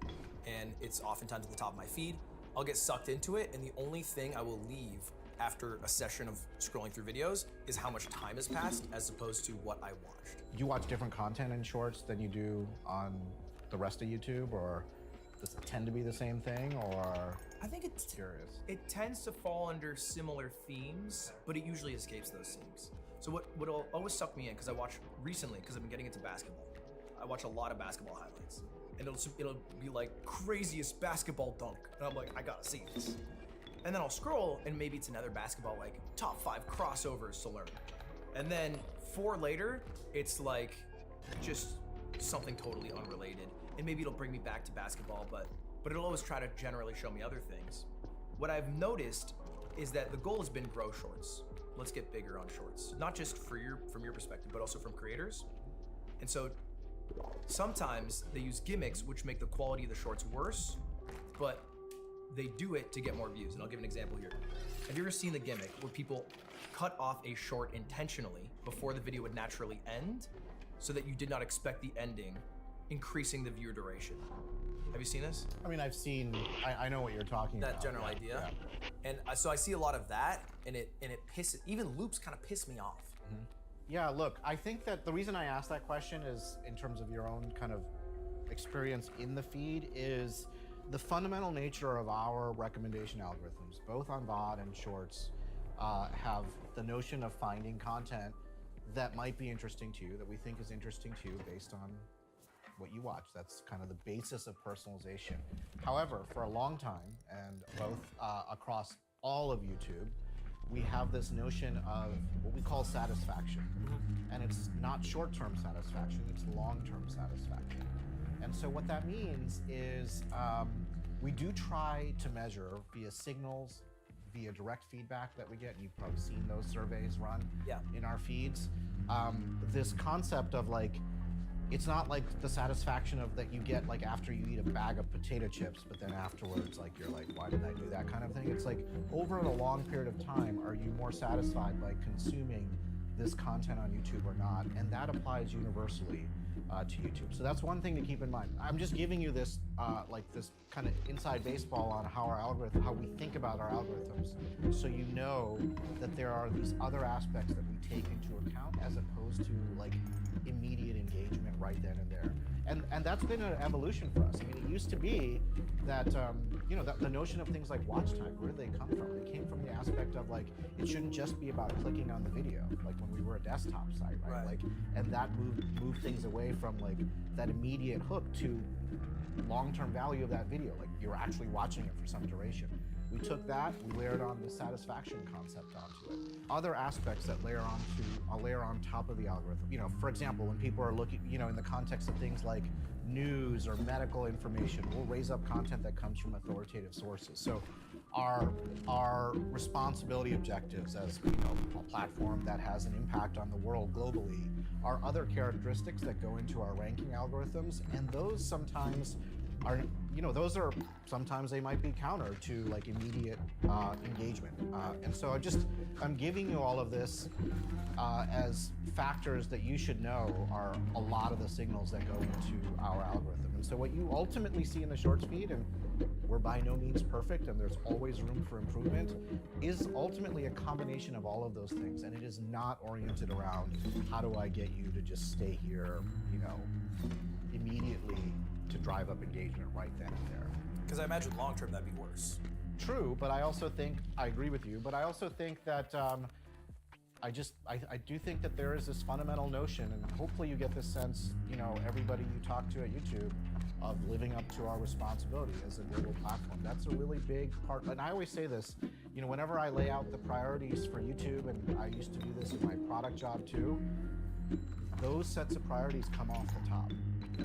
and it's oftentimes at the top of my feed, I'll get sucked into it, and the only thing I will leave after a session of scrolling through videos is how much time has passed as opposed to what I watched. Do you watch different content in Shorts than you do on the rest of YouTube, or does it tend to be the same thing, or? I think it's Curious. It tends to fall under similar themes, but it usually escapes those themes. So what'll always suck me in, because I watch recently, because I've been getting into basketball, I watch a lot of basketball highlights. And it'll be like craziest basketball dunk. And I'm like, I gotta see this. And then I'll scroll and maybe it's another basketball, like top 5 crossovers to learn. And then 4 later, it's like just something totally unrelated. And maybe it'll bring me back to basketball, but it'll always try to generally show me other things. What I've noticed is that the goal has been grow shorts. Let's get bigger on shorts. Not just from your perspective, but also from creators. And so sometimes they use gimmicks which make the quality of the shorts worse, but they do it to get more views. And I'll give an example here. Have you ever seen the gimmick where people cut off a short intentionally before the video would naturally end so that you did not expect the ending, increasing the viewer duration. Have you seen this? I mean, I know what you're talking about. That general idea. Yeah. And so I see a lot of that, and it pisses, even loops kind of piss me off. Yeah, look, I think that the reason I asked that question is in terms of your own kind of experience in the feed is the fundamental nature of our recommendation algorithms, both on VOD and Shorts, have the notion of finding content that might be interesting to you, that we think is interesting to you based on what you watch. That's kind of the basis of personalization. However, for a long time, and both across all of YouTube, we have this notion of what we call satisfaction. And it's not short-term satisfaction, it's long-term satisfaction. And so what that means is we do try to measure via signals, via direct feedback that we get, and you've probably seen those surveys run in our feeds. This concept of like, it's not like the satisfaction of that you get like after you eat a bag of potato chips, but then afterwards, like you're like, why did I do that kind of thing? It's like over a long period of time, are you more satisfied by consuming this content on YouTube or not? And that applies universally to YouTube. So that's one thing to keep in mind. I'm just giving you this like this kind of inside baseball on how our algorithm, how we think about our algorithms, so you know that there are these other aspects that we take into account as opposed to like immediate engagement right then and there. And that's been an evolution for us. I mean, it used to be that, you know, that the notion of things like watch time, where did they come from? They came from the aspect of like, it shouldn't just be about clicking on the video, like when we were a desktop site, right? Like, and that moved things away from like that immediate hook to long-term value of that video. Like you're actually watching it for some duration. We took that, we layered on the satisfaction concept onto it. Other aspects that layer on top of the algorithm. You know, for example, when people are looking, you know, in the context of things like news or medical information, we'll raise up content that comes from authoritative sources. So our responsibility objectives as, you know, a platform that has an impact on the world globally are other characteristics that go into our ranking algorithms, and those sometimes are, you know, those are, sometimes they might be counter to like immediate engagement. And so I'm giving you all of this as factors that you should know are a lot of the signals that go into our algorithm. And so what you ultimately see in the Shorts feed, and we're by no means perfect and there's always room for improvement, is ultimately a combination of all of those things. And it is not oriented around how do I get you to just stay here, you know, immediately to drive up engagement right then and there. Because I imagine long term that'd be worse. True, but I also think, I agree with you, but I also think that I do think that there is this fundamental notion, and hopefully you get this sense, you know, everybody you talk to at YouTube, of living up to our responsibility as a global platform. That's a really big part, and I always say this, you know, whenever I lay out the priorities for YouTube, and I used to do this in my product job too, those sets of priorities come off the top.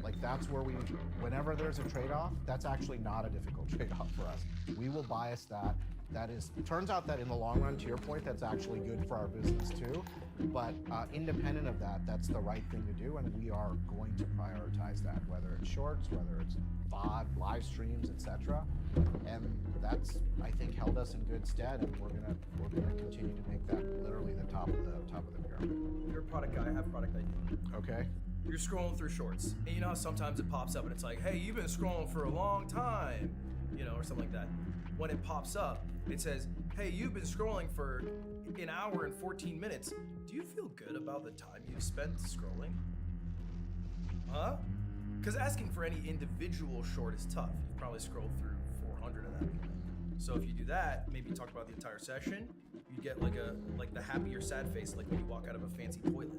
Like that's where whenever there's a trade-off, that's actually not a difficult trade-off for us. We will bias that. It turns out that in the long run, to your point, that's actually good for our business too. But independent of that, that's the right thing to do, and we are going to prioritize that, whether it's Shorts, whether it's VOD, live streams, etc. And that's, I think, held us in good stead, and we're gonna continue to make that literally the top of the pyramid. You're a product guy, I have a product idea. Okay. You're scrolling through Shorts, and you know how sometimes it pops up and it's like, hey, you've been scrolling for a long time, you know, or something like that. When it pops up, it says, hey, you've been scrolling for an hour and 14 minutes. Do you feel good about the time you've spent scrolling? Huh? Because asking for any individual short is tough. You've probably scrolled through 400 of them. So if you do that, maybe talk about the entire session, you get like the happy or sad face, like when you walk out of a fancy toilet.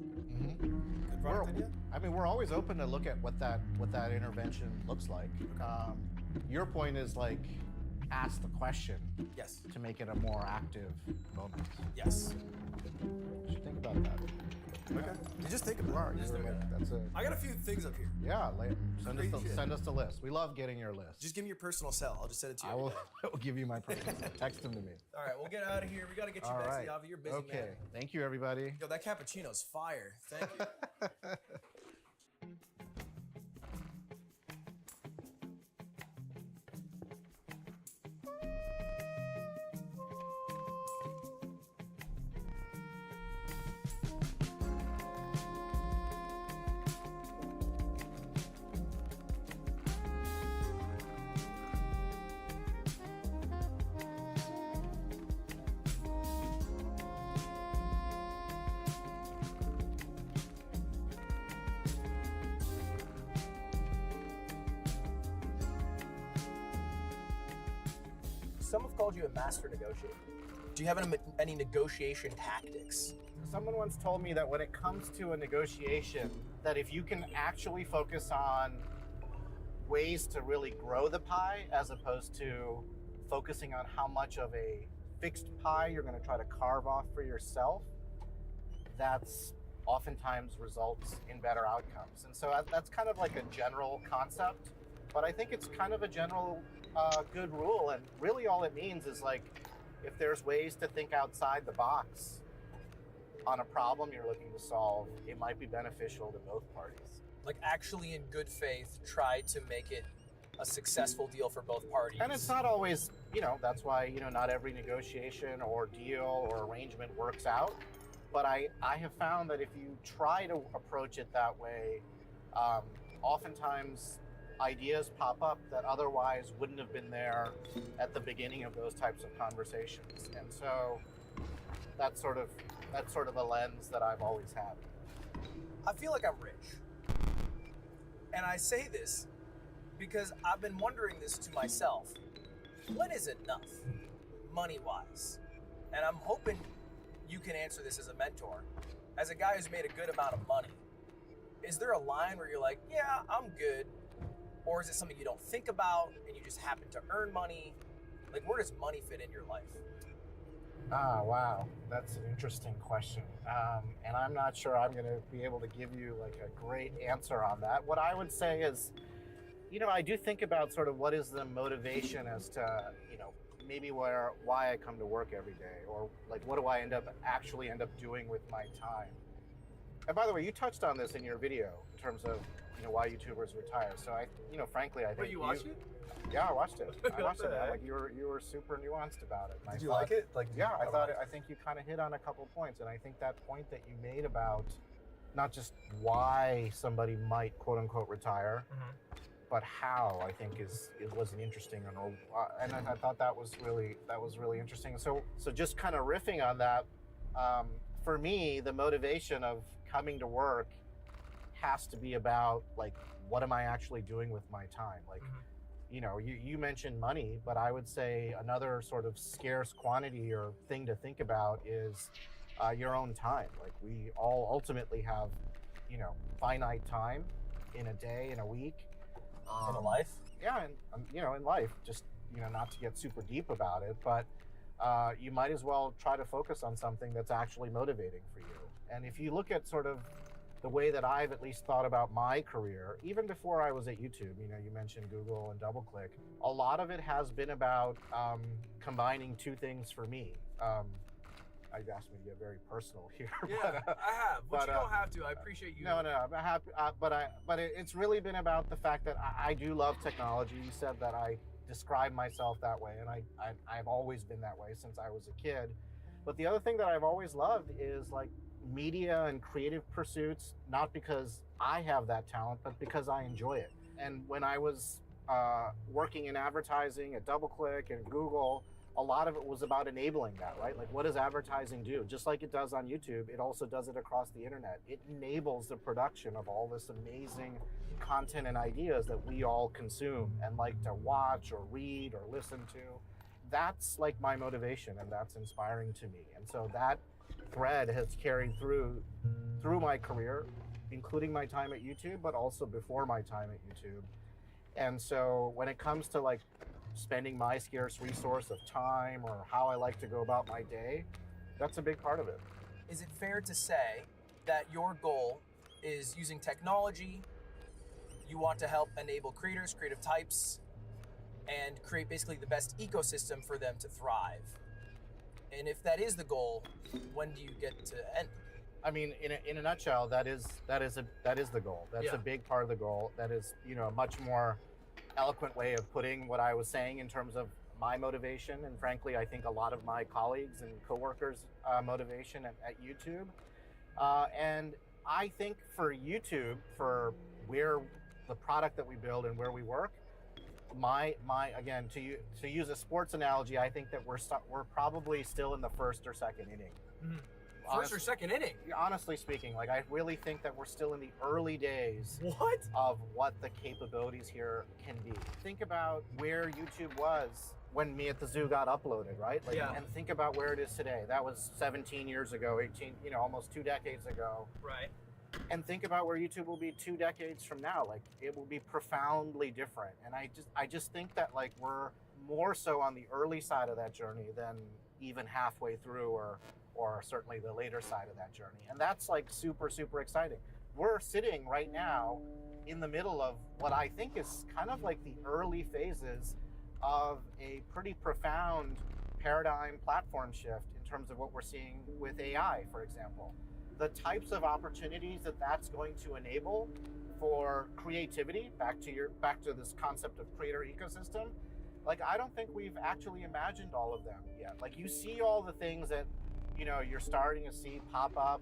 Mm-hmm. Good product idea? I mean, we're always open to look at what that intervention looks like. Your point is like, ask the question. Yes. To make it a more active moment. Yes. You should think about that. Okay. You just think about it. I got a few things up here. Yeah, send us the list. We love getting your list. Just give me your personal cell. I'll just send it to you. I will give you my personal cell. Text them to me. All right, we'll get out of here. We got to get you back to the Avi. You're busy, man. Okay. Thank you, everybody. Yo, that cappuccino's fire. Thank you. Some have called you a master negotiator. Do you have any negotiation tactics? Someone once told me that when it comes to a negotiation, that if you can actually focus on ways to really grow the pie as opposed to focusing on how much of a fixed pie you're going to try to carve off for yourself, that's oftentimes results in better outcomes. And so that's kind of like a general concept, but I think it's kind of a general good rule. And really all it means is like, if there's ways to think outside the box on a problem you're looking to solve, it might be beneficial to both parties. Like actually in good faith, try to make it a successful deal for both parties. And it's not always, that's why, not every negotiation or deal or arrangement works out. But I have found that if you try to approach it that way, oftentimes ideas pop up that otherwise wouldn't have been there at the beginning of those types of conversations. And so that's sort of the lens that I've always had. I feel like I'm rich. And I say this because I've been wondering this to myself. What is enough, money-wise? And I'm hoping you can answer this as a mentor. As a guy who's made a good amount of money, is there a line where you're like, yeah, I'm good? Or is it something you don't think about and you just happen to earn money? Like, where does money fit in your life? Ah, wow. That's an interesting question. And I'm not sure I'm going to be able to give you like a great answer on that. What I would say is, I do think about sort of what is the motivation as to, maybe why I come to work every day, or like what do I actually end up doing with my time. And by the way, you touched on this in your video in terms of, why YouTubers retire. So frankly, I think Wait, you watched it? Yeah, I watched it. I watched it. Like you were super nuanced about it. And Did you like it? Like, yeah, I think you kind of hit on a couple points, and I think that point that you made about not just why somebody might quote unquote retire, but how, I think was an interesting and I thought that was really interesting. So just kind of riffing on that, for me, the motivation of coming to work has to be about like, what am I actually doing with my time? Like, you mentioned money, but I would say another sort of scarce quantity or thing to think about is your own time. Like, we all ultimately have, finite time in a day, in a week. In a life? Yeah, and in life, just, not to get super deep about it, but you might as well try to focus on something that's actually motivating for you. And if you look at sort of the way that I've at least thought about my career, even before I was at YouTube, you mentioned Google and DoubleClick, a lot of it has been about combining two things for me. You've asked me to get very personal here. Yeah, I have, but you don't have to. I appreciate you. No, I'm happy, but it's really been about the fact that I do love technology. You said that I describe myself that way, and I've always been that way since I was a kid. But the other thing that I've always loved is like media and creative pursuits, not because I have that talent, but because I enjoy it. And when I was working in advertising at DoubleClick and Google, a lot of it was about enabling that, right? Like, what does advertising do? Just like it does on YouTube, it also does it across the internet. It enables the production of all this amazing content and ideas that we all consume and like to watch or read or listen to. That's like my motivation, and that's inspiring to me. And so that thread has carried through my career, including my time at YouTube, but also before my time at YouTube. And so when it comes to like spending my scarce resource of time or how I like to go about my day, that's a big part of it. Is it fair to say that your goal is using technology, you want to help enable creators, creative types, and create basically the best ecosystem for them to thrive? And if that is the goal, when do you get to end? I mean, in a nutshell, that is the goal. That's a big part of the goal. That is, a much more eloquent way of putting what I was saying in terms of my motivation, and frankly, I think a lot of my colleagues and coworkers' motivation at YouTube. And I think for YouTube, for where the product that we build and where we work, my again, to use a sports analogy, I think that we're probably still in the first or second inning. First or second inning? Honestly speaking, like, I really think that we're still in the early days What? of what the capabilities here can be. Think about where YouTube was when Me at the Zoo got uploaded, right? Like, Yeah. And think about where it is today. That was 17 years ago, 18, almost 2 decades ago. Right. And think about where YouTube will be 2 decades from now. Like, it will be profoundly different. And I just think that, like, we're more so on the early side of that journey than even halfway through or certainly the later side of that journey. And that's like super, super exciting. We're sitting right now in the middle of what I think is kind of like the early phases of a pretty profound paradigm platform shift in terms of what we're seeing with AI, for example. The types of opportunities that that's going to enable for creativity, back to this concept of creator ecosystem, like, I don't think we've actually imagined all of them yet. Like, you see all the things that, you're starting to see pop up,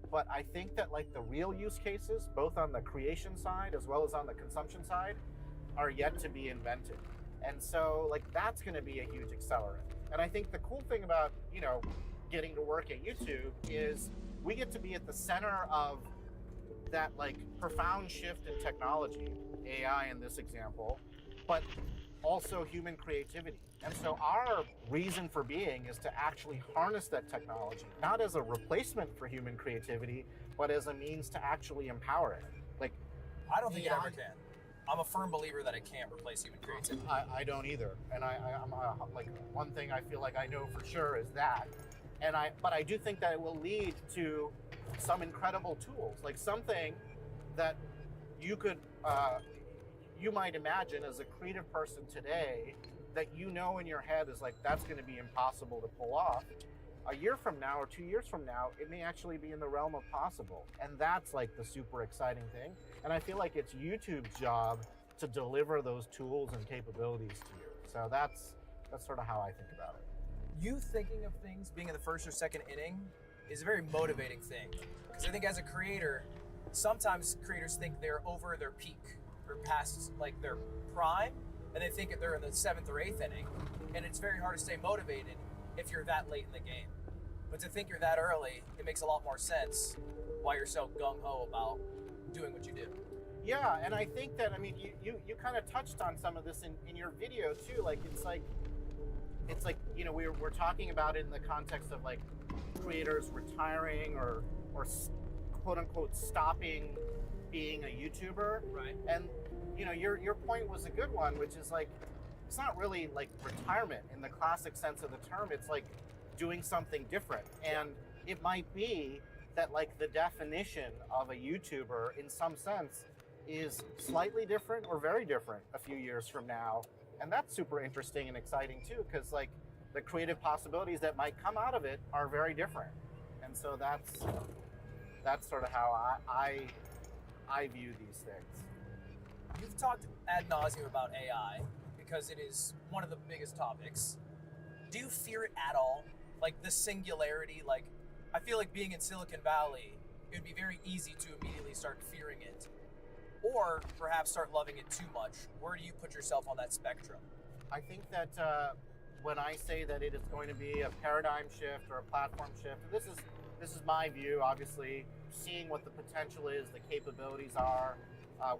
but I think that, like, the real use cases, both on the creation side as well as on the consumption side, are yet to be invented. And so, like, that's going to be a huge accelerant. And I think the cool thing about, getting to work at YouTube is we get to be at the center of that, like, profound shift in technology, AI in this example, but also human creativity. And so our reason for being is to actually harness that technology, not as a replacement for human creativity, but as a means to actually empower it. Like, I don't think it ever can. I'm a firm believer that it can't replace human creativity. I don't either. And I'm like, one thing I feel like I know for sure is that. But I do think that it will lead to some incredible tools, like something that you could, you might imagine as a creative person today that in your head is like, that's going to be impossible to pull off. A year from now or 2 years from now, it may actually be in the realm of possible. And that's like the super exciting thing. And I feel like it's YouTube's job to deliver those tools and capabilities to you. So that's sort of how I think about it. You thinking of things being in the first or second inning is a very motivating thing. Because I think as a creator, sometimes creators think they're over their peak or past like their prime, and they think they're in the 7th or 8th inning, and it's very hard to stay motivated if you're that late in the game. But to think you're that early, it makes a lot more sense why you're so gung-ho about doing what you do. Yeah, and I think that, I mean, you kind of touched on some of this in your video too. Like, it's like, we're talking about it in the context of like creators retiring or quote unquote stopping being a YouTuber. Right. And your point was a good one, which is like, it's not really like retirement in the classic sense of the term. It's like doing something different. And it might be that like the definition of a YouTuber in some sense is slightly different or very different a few years from now. And that's super interesting and exciting too, because like the creative possibilities that might come out of it are very different. And so that's sort of how I view these things. You've talked ad nauseum about AI because it is one of the biggest topics. Do you fear it at all? Like the singularity, like I feel like being in Silicon Valley, it would be very easy to immediately start fearing it. Or perhaps start loving it too much. Where do you put yourself on that spectrum? I think that when I say that it is going to be a paradigm shift or a platform shift, this is my view, obviously, seeing what the potential is, the capabilities are.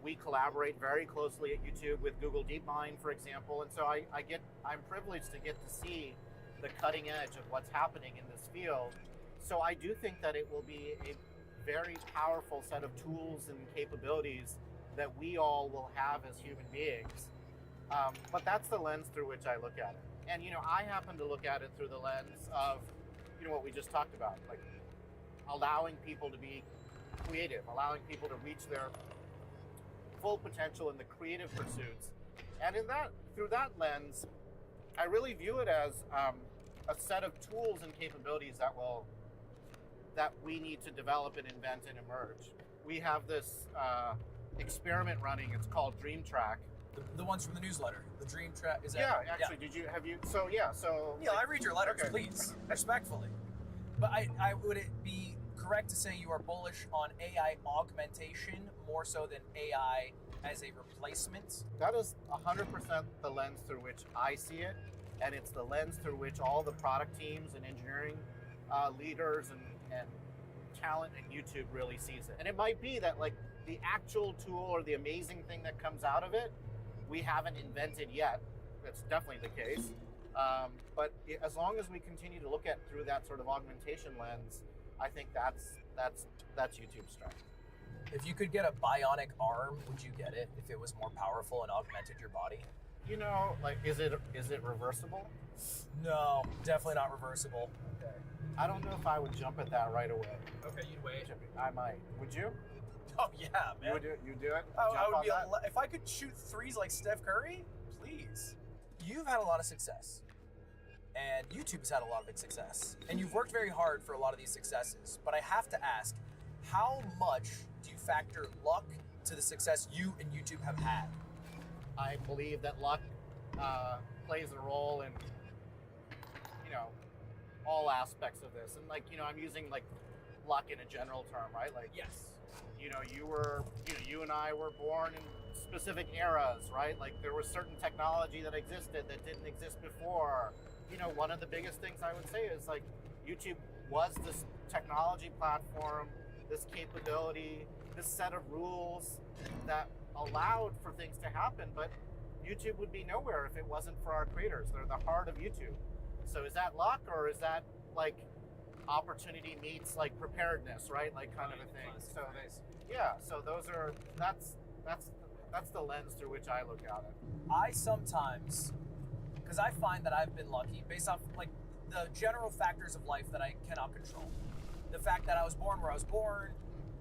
We collaborate very closely at YouTube with Google DeepMind, for example, and so I'm privileged to get to see the cutting edge of what's happening in this field. So I do think that it will be a very powerful set of tools and capabilities that we all will have as human beings. But that's the lens through which I look at it. And, I happen to look at it through the lens of, what we just talked about, like allowing people to be creative, allowing people to reach their full potential in the creative pursuits. And through that lens, I really view it as a set of tools and capabilities that we need to develop and invent and emerge. We have this experiment running. It's called Dream Track. The ones from the newsletter, the Dream Track. Is that? Yeah, actually, have you? So yeah, so. Yeah, I read your letters, Okay. please, respectfully. But would it be correct to say you are bullish on AI augmentation more so than AI as a replacement? That is 100% the lens through which I see it, and it's the lens through which all the product teams and engineering leaders and talent at YouTube really sees it. And it might be that like the actual tool or the amazing thing that comes out of it, we haven't invented yet. That's definitely the case. But as long as we continue to look at through that sort of augmentation lens, I think that's YouTube's strength. If you could get a bionic arm, would you get it if it was more powerful and augmented your body? You know, like, is it reversible? No, definitely not reversible. Okay. I don't know if I would jump at that right away. Okay, you'd wait. I might. Would you? Oh yeah, man. You do it? I would be. If I could shoot threes like Steph Curry, please. You've had a lot of success, and YouTube has had a lot of big success, and you've worked very hard for a lot of these successes. But I have to ask, how much do you factor luck to the success you and YouTube have had? I believe that luck plays a role in, all aspects of this. And I'm using like luck in a general term, right? Like, Yes. You and I were born in specific eras, right? Like there was certain technology that existed that didn't exist before. One of the biggest things I would say is like YouTube was this technology platform, this capability, this set of rules that allowed for things to happen, but YouTube would be nowhere if it wasn't for our creators. They're the heart of YouTube. So is that luck, or is that like opportunity meets like preparedness, right? Like kind of a thing. So that's the lens through which I look at it. I sometimes, because I find that I've been lucky based off like the general factors of life that I cannot control. The fact that I was born where I was born,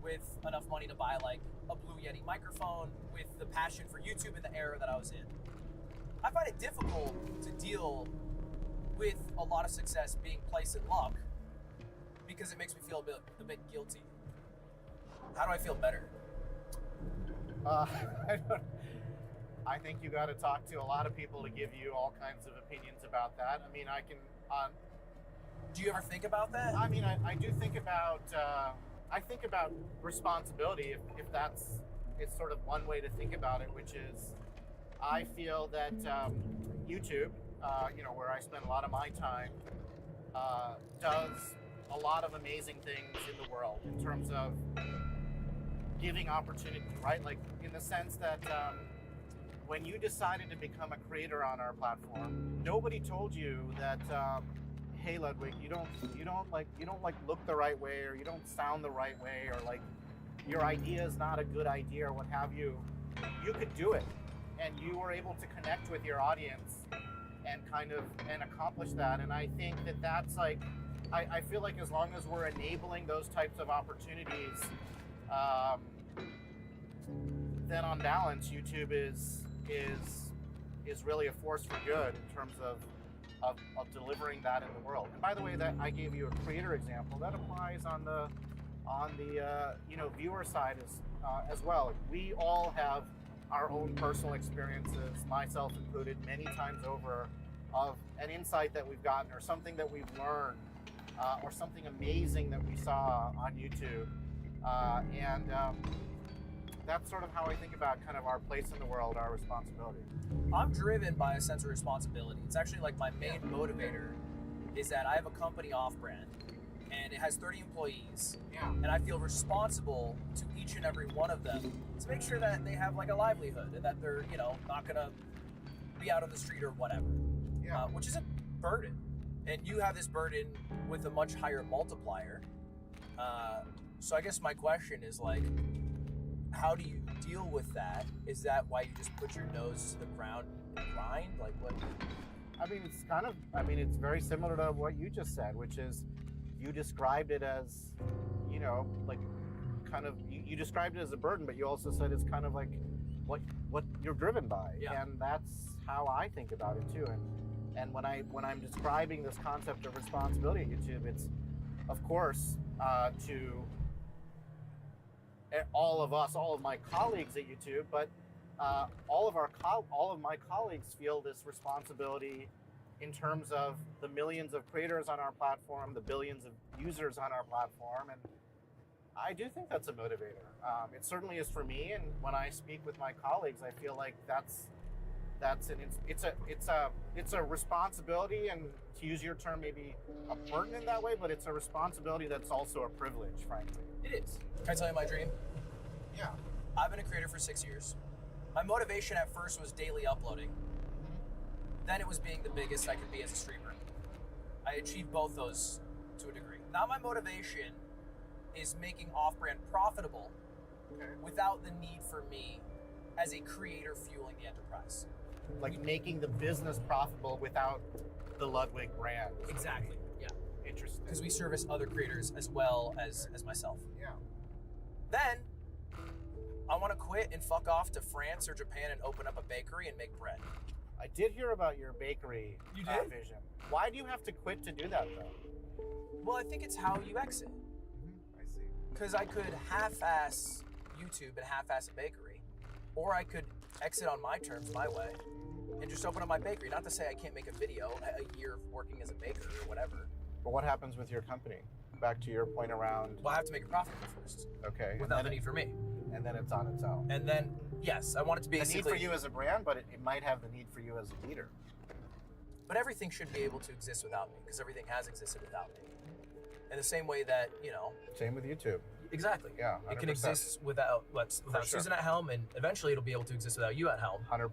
with enough money to buy like a Blue Yeti microphone, with the passion for YouTube in the era that I was in. I find it difficult to deal with a lot of success being placed in luck, because it makes me feel a bit guilty. How do I feel better? I think you got to talk to a lot of people to give you all kinds of opinions about that. I mean, Do you ever think about that? I mean, I do think about. I think about responsibility. If it's sort of one way to think about it, which is, I feel that YouTube, where I spend a lot of my time, does a lot of amazing things in the world in terms of giving opportunity, right? Like in the sense that when you decided to become a creator on our platform, nobody told you that, hey Ludwig, you don't look the right way, or you don't sound the right way, or like your idea is not a good idea, or what have you. You could do it, and you were able to connect with your audience and accomplish that. And I think that that's like, I feel like as long as we're enabling those types of opportunities, then on balance, YouTube is really a force for good in terms of delivering that in the world. And by the way, that I gave you a creator example that applies on the viewer side as well. We all have our own personal experiences, myself included, many times over, of an insight that we've gotten, or something that we've learned, or something amazing that we saw on YouTube, and that's sort of how I think about kind of our place in the world, our responsibility. I'm driven by a sense of responsibility. It's actually like my main motivator is that I have a company off-brand, and it has 30 employees, and I feel responsible to each and every one of them to make sure that they have like a livelihood, and that they're not gonna be out on the street or whatever, which is a burden. And you have this burden with a much higher multiplier. So I guess my question is like, how do you deal with that? Is that why you just put your nose to the ground and grind? Like what? I mean, it's very similar to what you just said, which is you described it as, you described it as a burden, but you also said it's kind of like what you're driven by. Yeah. And that's how I think about it too. And when I'm describing this concept of responsibility at YouTube, it's of course to all of my colleagues at YouTube, but all of my colleagues feel this responsibility in terms of the millions of creators on our platform, the billions of users on our platform, and I do think that's a motivator. It certainly is for me, and when I speak with my colleagues, I feel like it's a responsibility, and to use your term, maybe a burden in that way, but it's a responsibility that's also a privilege, frankly. It is. Can I tell you my dream? Yeah. I've been a creator for 6 years. My motivation at first was daily uploading. then it was being the biggest I could be as a streamer. I achieved both those to a degree. Now my motivation is making off-brand profitable without the need for me as a creator fueling the enterprise. Like making the business profitable without the Ludwig brand. Exactly, yeah. Interesting. Because we service other creators as well as myself. Yeah. Then, I want to quit and fuck off to France or Japan and open up a bakery and make bread. I did hear about your bakery vision. Why do you have to quit to do that, though? Well, I think it's how you exit. I see. Because I could half-ass YouTube and half-ass a bakery, or I could exit on my terms, my way, and just open up my bakery. Not to say I can't make a video a year working as a baker or whatever. But what happens with your company? Back to your point around... Well, I have to make it profitable first. Okay. Without the need for me. And then it's on its own. And then, yes, I want it to be the need for you as a brand, but it might have the need for you as a leader. But everything should be able to exist without me, because everything has existed without me. In the same way that, Same with YouTube. Exactly. Yeah, 100%. It can exist without Susan at helm, and eventually it'll be able to exist without you at helm. 100%.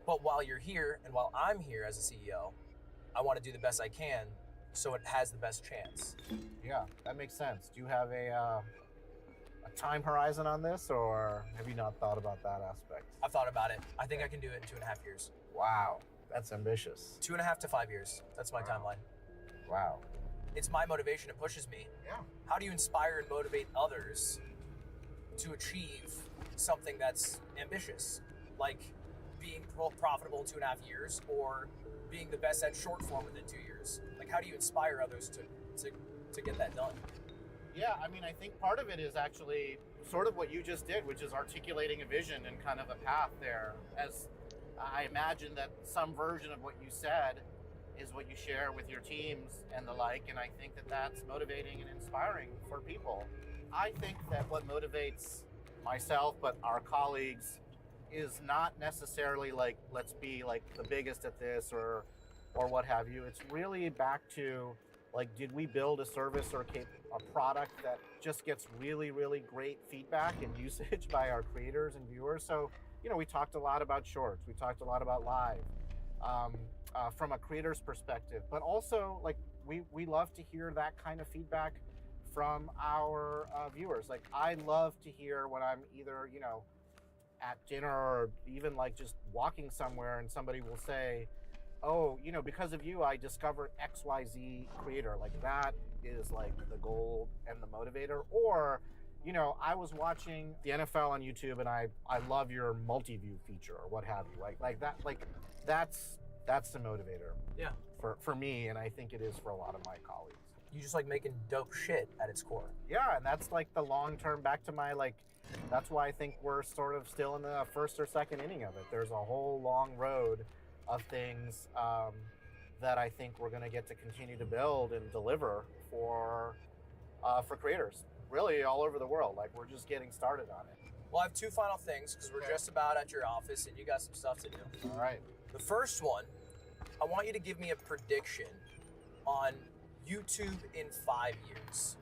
But while you're here, and while I'm here as a CEO, I want to do the best I can so it has the best chance. Yeah, that makes sense. Do you have a time horizon on this, or have you not thought about that aspect? I've thought about it. I think I can do it in 2.5 years. Wow, that's ambitious. 2.5 to 5 years. That's my timeline. Wow. It's my motivation. It pushes me. Yeah. How do you inspire and motivate others to achieve something that's ambitious, like being profitable in 2.5 years, or being the best at short form within 2 years? Like, how do you inspire others to get that done? Yeah, I mean, I think part of it is actually sort of what you just did, which is articulating a vision and kind of a path there. As I imagine that some version of what you said is what you share with your teams and the like, and I think that that's motivating and inspiring for people. I think that what motivates myself, but our colleagues, is not necessarily like, let's be like the biggest at this or what have you. It's really back to, like, did we build a service or a product that just gets really, really great feedback and usage by our creators and viewers? So, we talked a lot about shorts. We talked a lot about live from a creator's perspective, but also, like, we love to hear that kind of feedback from our viewers. Like, I love to hear when I'm either, at dinner or even like just walking somewhere and somebody will say, oh, because of you, I discovered XYZ creator. Like, that is like the goal and the motivator. Or, I was watching the NFL on YouTube and I love your multi-view feature or what have you. Like that, that's the motivator. Yeah. For me, and I think it is for a lot of my colleagues. You just like making dope shit at its core. Yeah, and that's like the long term, back to my that's why I think we're sort of still in the first or second inning of it. There's a whole long road of things that I think we're going to get to continue to build and deliver for creators, really all over the world. Like, we're just getting started on it. Well, I have two final things because we're just about at your office and you got some stuff to do. All right. The first one, I want you to give me a prediction on YouTube in 5 years.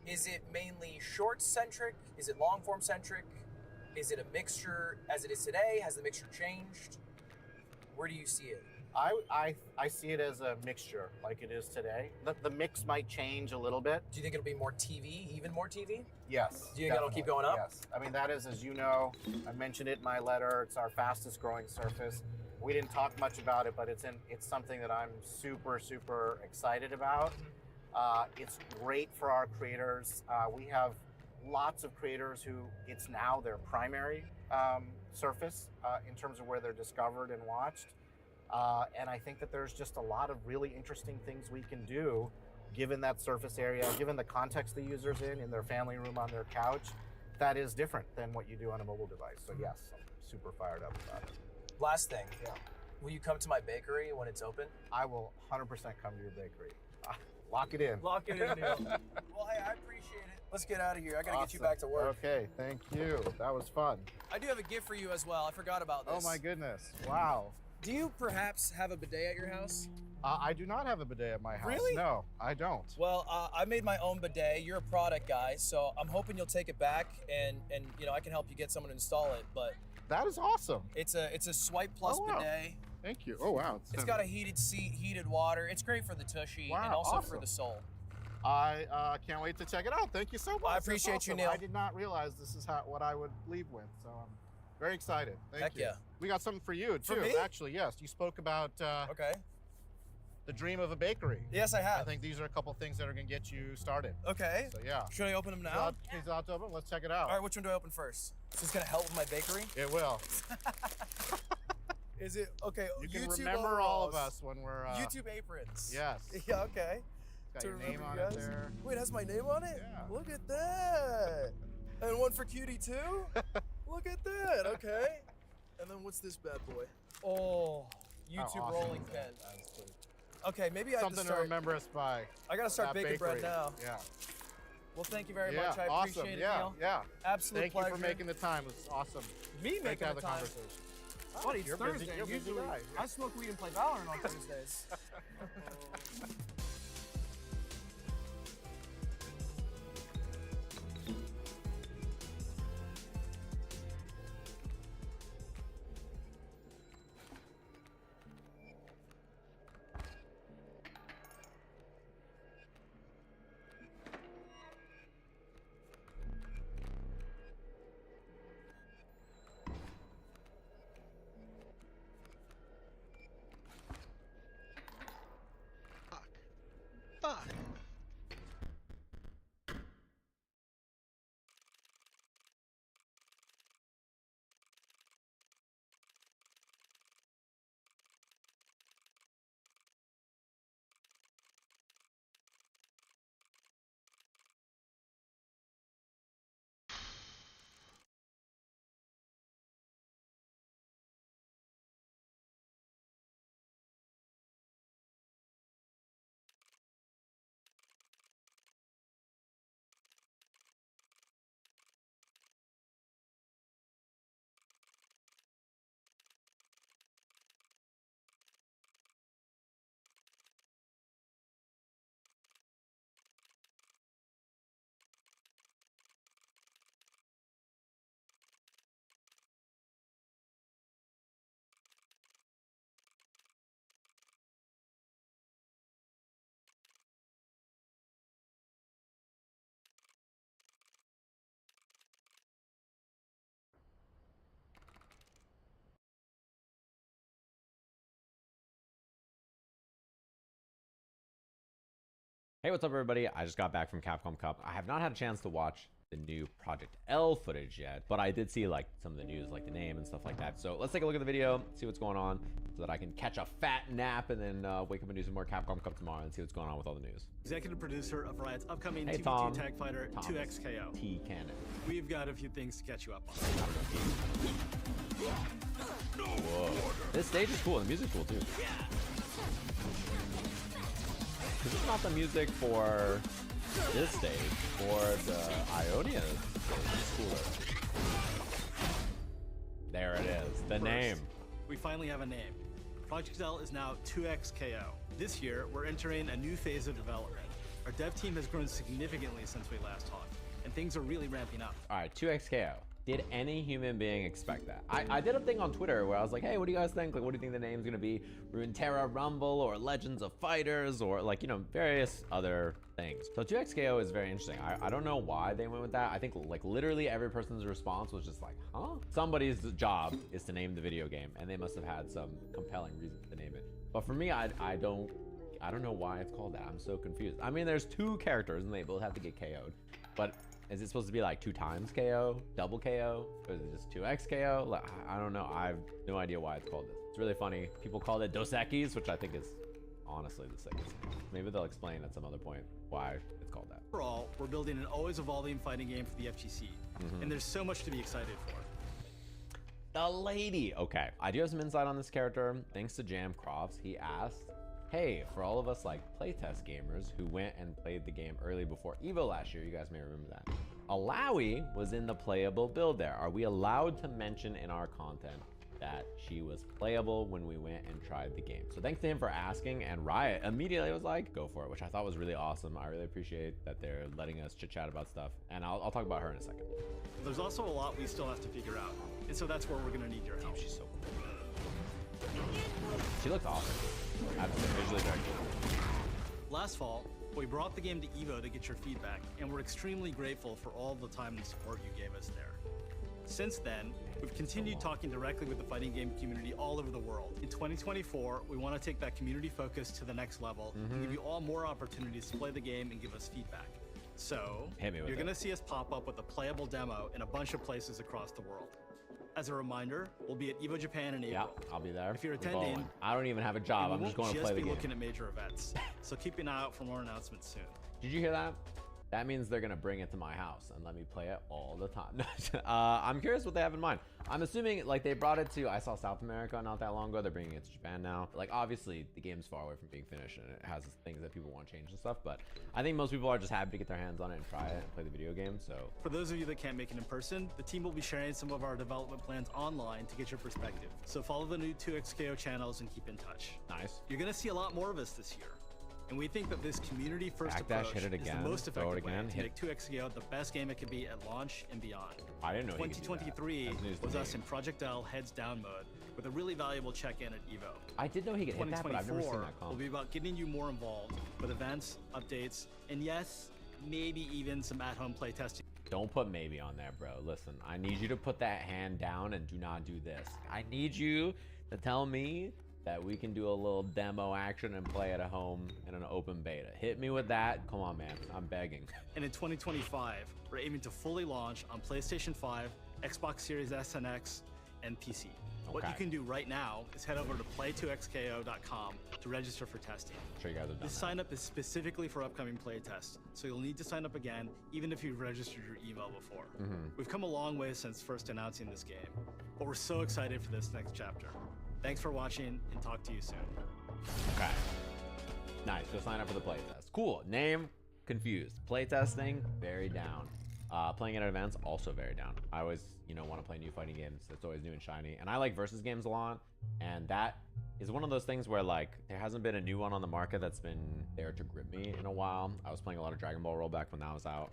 Is it mainly short-centric? Is it long-form-centric? Is it a mixture as it is today? Has the mixture changed? Where do you see it? I see it as a mixture like it is today. The mix might change a little bit. Do you think it'll be more TV, even more TV? Yes. Do you think it'll keep going up? Yes. I mean, that is, as you know, I mentioned it in my letter, it's our fastest growing surface. We didn't talk much about it, but it's something that I'm super, super excited about. It's great for our creators. We have lots of creators who it's now their primary surface in terms of where they're discovered and watched. And I think that there's just a lot of really interesting things we can do given that surface area, given the context the user's in their family room, on their couch, that is different than what you do on a mobile device. So yes, I'm super fired up about it. Last thing. Yeah. Will you come to my bakery when it's open? I will 100% come to your bakery. Lock it in. Lock it in, Neil. Well, hey, I appreciate it. Let's get out of here. I gotta get you back to work. Okay, thank you. That was fun. I do have a gift for you as well. I forgot about this. Oh my goodness. Wow. Do you perhaps have a bidet at your house? I do not have a bidet at my house. Really? No, I don't. Well, I made my own bidet. You're a product guy, so I'm hoping you'll take it back and I can help you get someone to install it. But that is awesome. It's a Swipe Plus bidet. Thank you. Oh wow. It's got a heated seat, heated water. It's great for the tushy Wow, and also for awesome. the soul. I can't wait to check it out. Thank you so much. I That's appreciate you, awesome. Neil. I did not realize this is what I would leave with, so I'm very excited. Thank Heck you. yeah. We got something for you too. For me? Actually, yes. You spoke about Okay. the dream of a bakery. Yes, I I have. think these are a couple things that are going to get you started. Okay. So yeah. Should I open them now? Please out to open. Let's check it out. All right, which one do I open first? Is this gonna help with my bakery? It will. Is it okay? You can YouTube remember all of overalls, us when we're YouTube aprons. Yes. Yeah. Okay. Got To your name remember on you it guys. there. Wait, it has my name on it? Yeah. Look at that. And one for Cutie too. Look at that. Okay. And then what's this bad boy? Oh, YouTube How awesome rolling is pin. that? That's cool. Okay, maybe I have to Something to start. remember us by. I gotta start that baking bread bakery. now. Yeah. Well, thank you very Yeah. much. I awesome. appreciate it, Yeah. Neil. Yeah. Absolute Thank pleasure. you for making the time. It was awesome. Me Great making to have the the time. conversation. Buddy, it's You're Thursday. busy. You're a busy Usually, guy. I smoke weed and play Valorant on Thursdays. Fuck. Hey, what's up, everybody? I just got back from Capcom Cup. I have not had a chance to watch the new Project L footage yet, but I did see like some of the news, like the name and stuff like that. So let's take a look at the video, see what's going on, so that I can catch a fat nap and then wake up and do some more Capcom Cup tomorrow and see what's going on with all the news. Executive producer of Riot's upcoming Hey, TV2 Tom. Tag Fighter Thomas. 2XKO. T Cannon. We've got a few things to catch you up on. Whoa. This stage is cool. The music's cool too. This is not the music for this stage, or the Ionia stage. It's cooler. There it is. The name. We finally have a name. Project L is now 2XKO. This year, we're entering a new phase of development. Our dev team has grown significantly since we last talked, and things are really ramping up. All right, 2XKO. Did any human being expect that? I did a thing on Twitter where I was like, hey, what do you guys think? Like, what do you think the name's gonna be? Runeterra Rumble or Legends of Fighters or like, you know, various other things. So 2XKO is very interesting. I don't know why they went with that. I think like literally every person's response was just like, huh? Somebody's job is to name the video game, and they must have had some compelling reason to name it. But for me, I don't know why it's called that. I'm so confused. I mean, there's two characters and they both have to get KO'd, but is it supposed to be like 2 times KO, double KO, or is it just 2x KO? Like, I don't know. I have no idea why it's called this. It's really funny. People call it Dos Equis, which I think is honestly the sickest. Maybe they'll explain at some other point why it's called that. Overall, we're building an always evolving fighting game for the FGC, and there's so much to be excited for. The lady. Okay, I do have some insight on this character. Thanks to Jam Crofts, he asked, hey, for all of us like playtest gamers who went and played the game early before EVO last year, you guys may remember that. Alawi was in the playable build there. Are we allowed to mention in our content that she was playable when we went and tried the game? So thanks to him for asking, and Riot immediately was like, go for it, which I thought was really awesome. I really appreciate that they're letting us chit chat about stuff, and I'll talk about her in a second. There's also a lot we still have to figure out, and so that's where we're gonna need your help. She's so cool. She looks awesome. I have to say, visually very cool. Last fall, we brought the game to EVO to get your feedback, and we're extremely grateful for all the time and support you gave us there. Since then, we've continued talking directly with the fighting game community all over the world. In 2024, we want to take that community focus to the next level and give you all more opportunities to play the game and give us feedback. So, you're going to see us pop up with a playable demo in a bunch of places across the world. As a reminder, we'll be at EVO Japan in April. Yeah, I'll be there. If you're attending, I don't even have a job. I'm just going to play the game. We'll just be looking at major events, so keep an eye out for more announcements soon. Did you hear that? That means they're gonna bring it to my house and let me play it all the time. I'm curious what they have in mind. I'm assuming like they brought it to, I saw South America not that long ago. They're bringing it to Japan now. Like obviously the game's far away from being finished and it has things that people want to change and stuff. But I think most people are just happy to get their hands on it and try it and play the video game. So for those of you that can't make it in person, the team will be sharing some of our development plans online to get your perspective. So follow the new 2XKO channels and keep in touch. Nice. You're gonna see a lot more of us this year. And we think that this community-first Backdash, approach hit it is again, the most throw it effective way again, to hit make 2XKO the best game it can be at launch and beyond. I didn't know he could do that. 2023 That's news to was me. us in Project L heads down mode with a really valuable check-in at EVO. I did know he could hit that, but I've never seen that will comp. be about getting you more involved with events, updates, and yes, maybe even some at-home playtesting. Don't put maybe on there, bro. Listen, I need you to put that hand down and do not do this. I need you to tell me that we can do a little demo action and play at home in an open beta. Hit me with that. Come on, man. I'm begging. And in 2025, we're aiming to fully launch on PlayStation 5, Xbox Series S and X, and PC. What you can do right now is head over to play2xko.com to register for testing. I'm sure you guys have done This that. sign up is specifically for upcoming playtests, so you'll need to sign up again even if you've registered your email before. We've come a long way since first announcing this game, but we're so excited for this next chapter. Thanks for watching, and talk to you soon. Okay. Nice. Go sign up for the playtest. Cool. Name, confused. Playtesting, very down. Playing it at events, also very down. I always, want to play new fighting games. It's always new and shiny. And I like versus games a lot. And that is one of those things where, like, there hasn't been a new one on the market that's been there to grip me in a while. I was playing a lot of Dragon Ball Rollback when that was out.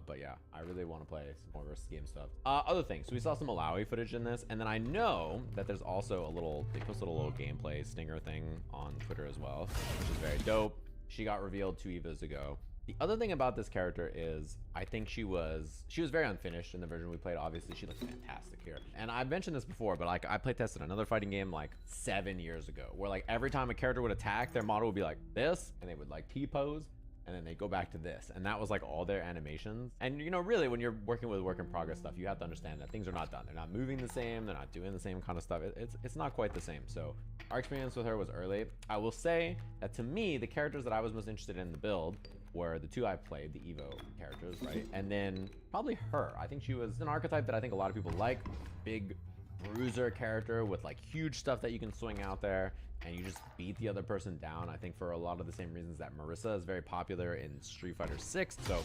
But yeah, I really want to play some more versus game stuff. Other things. So we saw some Malawi footage in this. And then I know that there's also they posted a little gameplay stinger thing on Twitter as well, which is very dope. She got revealed 2 EVOs ago. The other thing about this character is I think she was very unfinished in the version we played. Obviously, she looks fantastic here. And I mentioned this before, but like I play tested another fighting game like 7 years ago, where like every time a character would attack, their model would be like this, and they would like T-pose, and then they go back to this, and that was like all their animations. And really when you're working with work in progress stuff, you have to understand that things are not done. They're not moving the same, they're not doing the same kind of stuff. It's not quite the same. So our experience with her was early. I will say that to me, the characters that I was most interested in the build were the 2 I played, the Evo characters, right? And then probably her. I think she was an archetype that I think a lot of people like. Big bruiser character with like huge stuff that you can swing out there and you just beat the other person down. I think for a lot of the same reasons that Marissa is very popular in Street Fighter 6. So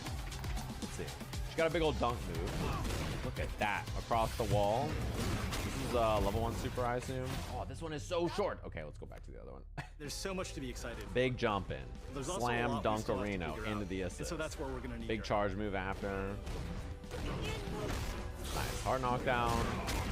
let's see. She got a big old dunk move. Look at that, across the wall. This is level 1 super, I assume. Oh, this one is so short. Okay, let's go back to the other one. There's so much to be excited for. Big jump in. There's also a Slam lot we dunk still have to arena figure into out. the And assist. so that's where we're gonna need Big your charge move after. Nice. Hard knockdown,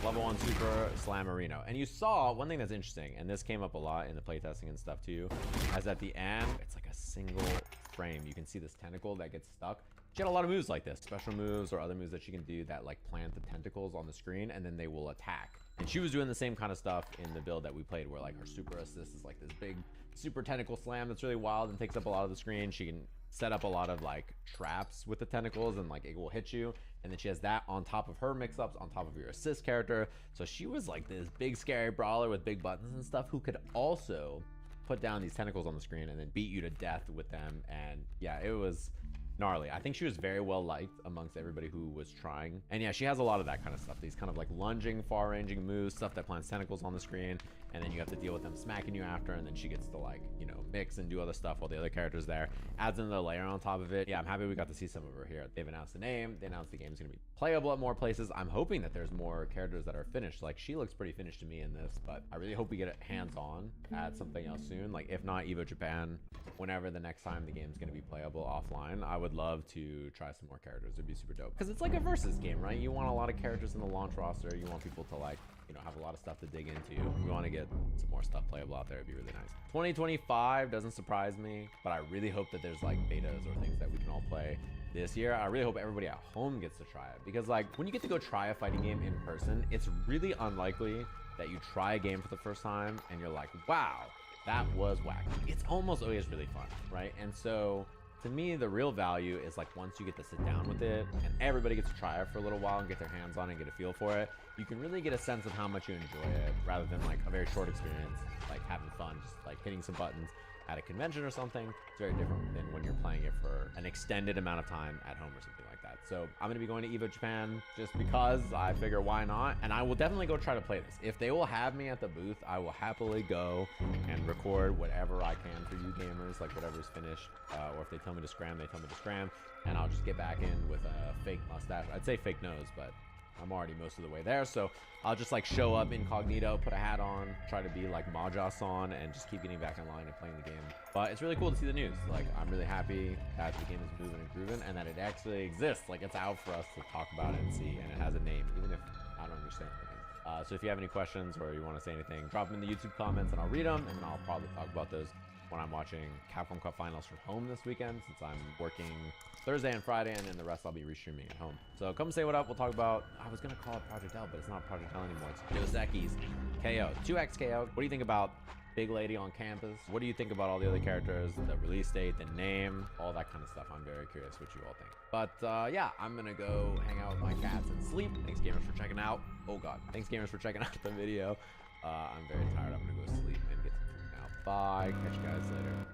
level 1 super, slam arena. And you saw one thing that's interesting, and this came up a lot in the playtesting and stuff too, as at the end, it's like a single frame. You can see this tentacle that gets stuck. She had a lot of moves like this, special moves or other moves that she can do that like plant the tentacles on the screen and then they will attack. And she was doing the same kind of stuff in the build that we played where like her super assist is like this big super tentacle slam that's really wild and takes up a lot of the screen. She can set up a lot of like traps with the tentacles and like it will hit you. And then she has that on top of her mix-ups, on top of your assist character. So she was like this big scary brawler with big buttons and stuff who could also put down these tentacles on the screen and then beat you to death with them. And yeah, it was gnarly. I think she was very well liked amongst everybody who was trying. And yeah, she has a lot of that kind of stuff. These kind of like lunging, far-ranging moves, stuff that plants tentacles on the screen, and then you have to deal with them smacking you after, and then she gets to like, mix and do other stuff while the other character's there. Adds another layer on top of it. Yeah, I'm happy we got to see some of her here. They've announced the name. They announced the game's gonna be playable at more places. I'm hoping that there's more characters that are finished. Like, she looks pretty finished to me in this, but I really hope we get it hands-on at something else soon. Like, if not EVO Japan, whenever the next time the game's gonna be playable offline, I would love to try some more characters. It'd be super dope. Because it's like a versus game, right? You want a lot of characters in the launch roster. You want people to like you know, have a lot of stuff to dig into. We want to get some more stuff playable out there. It'd be really nice. 2025 doesn't surprise me, but I really hope that there's like betas or things that we can all play this year. I really hope everybody at home gets to try it, because like when you get to go try a fighting game in person, it's really unlikely that you try a game for the first time and you're like, wow, that was whack. It's almost always really fun, right? And so to me, the real value is like once you get to sit down with it and everybody gets to try it for a little while and get their hands on it and get a feel for it, you can really get a sense of how much you enjoy it, rather than like a very short experience, like having fun, just like hitting some buttons at a convention or something. It's very different than when you're playing it for an extended amount of time at home or something like that. So I'm gonna be going to EVO Japan just because I figure why not, and I will definitely go try to play this. If they will have me at the booth, I will happily go and record whatever I can for you gamers, like whatever's finished, or if they tell me to scram, they tell me to scram, and I'll just get back in with a fake mustache. I'd say fake nose, but I'm already most of the way there, so I'll just like show up incognito, put a hat on, try to be like Maja-san, and just keep getting back in line and playing the game. But it's really cool to see the news. Like, I'm really happy that the game is moving and grooving, and that it actually exists. Like, it's out for us to talk about it and see, and it has a name, even if I don't understand the name. So if you have any questions or you want to say anything, drop them in the YouTube comments and I'll read them, and I'll probably talk about those when I'm watching Capcom Cup Finals from home this weekend, since I'm working Thursday and Friday, and then the rest I'll be restreaming at home. So come say what up. We'll talk about, I was gonna call it Project L, but it's not Project L anymore. It's Dos Equis KO, 2X KO. What do you think about Big Lady on campus? What do you think about all the other characters, the release date, the name, all that kind of stuff? I'm very curious what you all think. But yeah, I'm gonna go hang out with my cats and sleep. Thanks gamers for checking out. Oh God, thanks gamers for checking out the video. I'm very tired. I'm gonna go sleep and get some food now. Bye. Catch you guys later.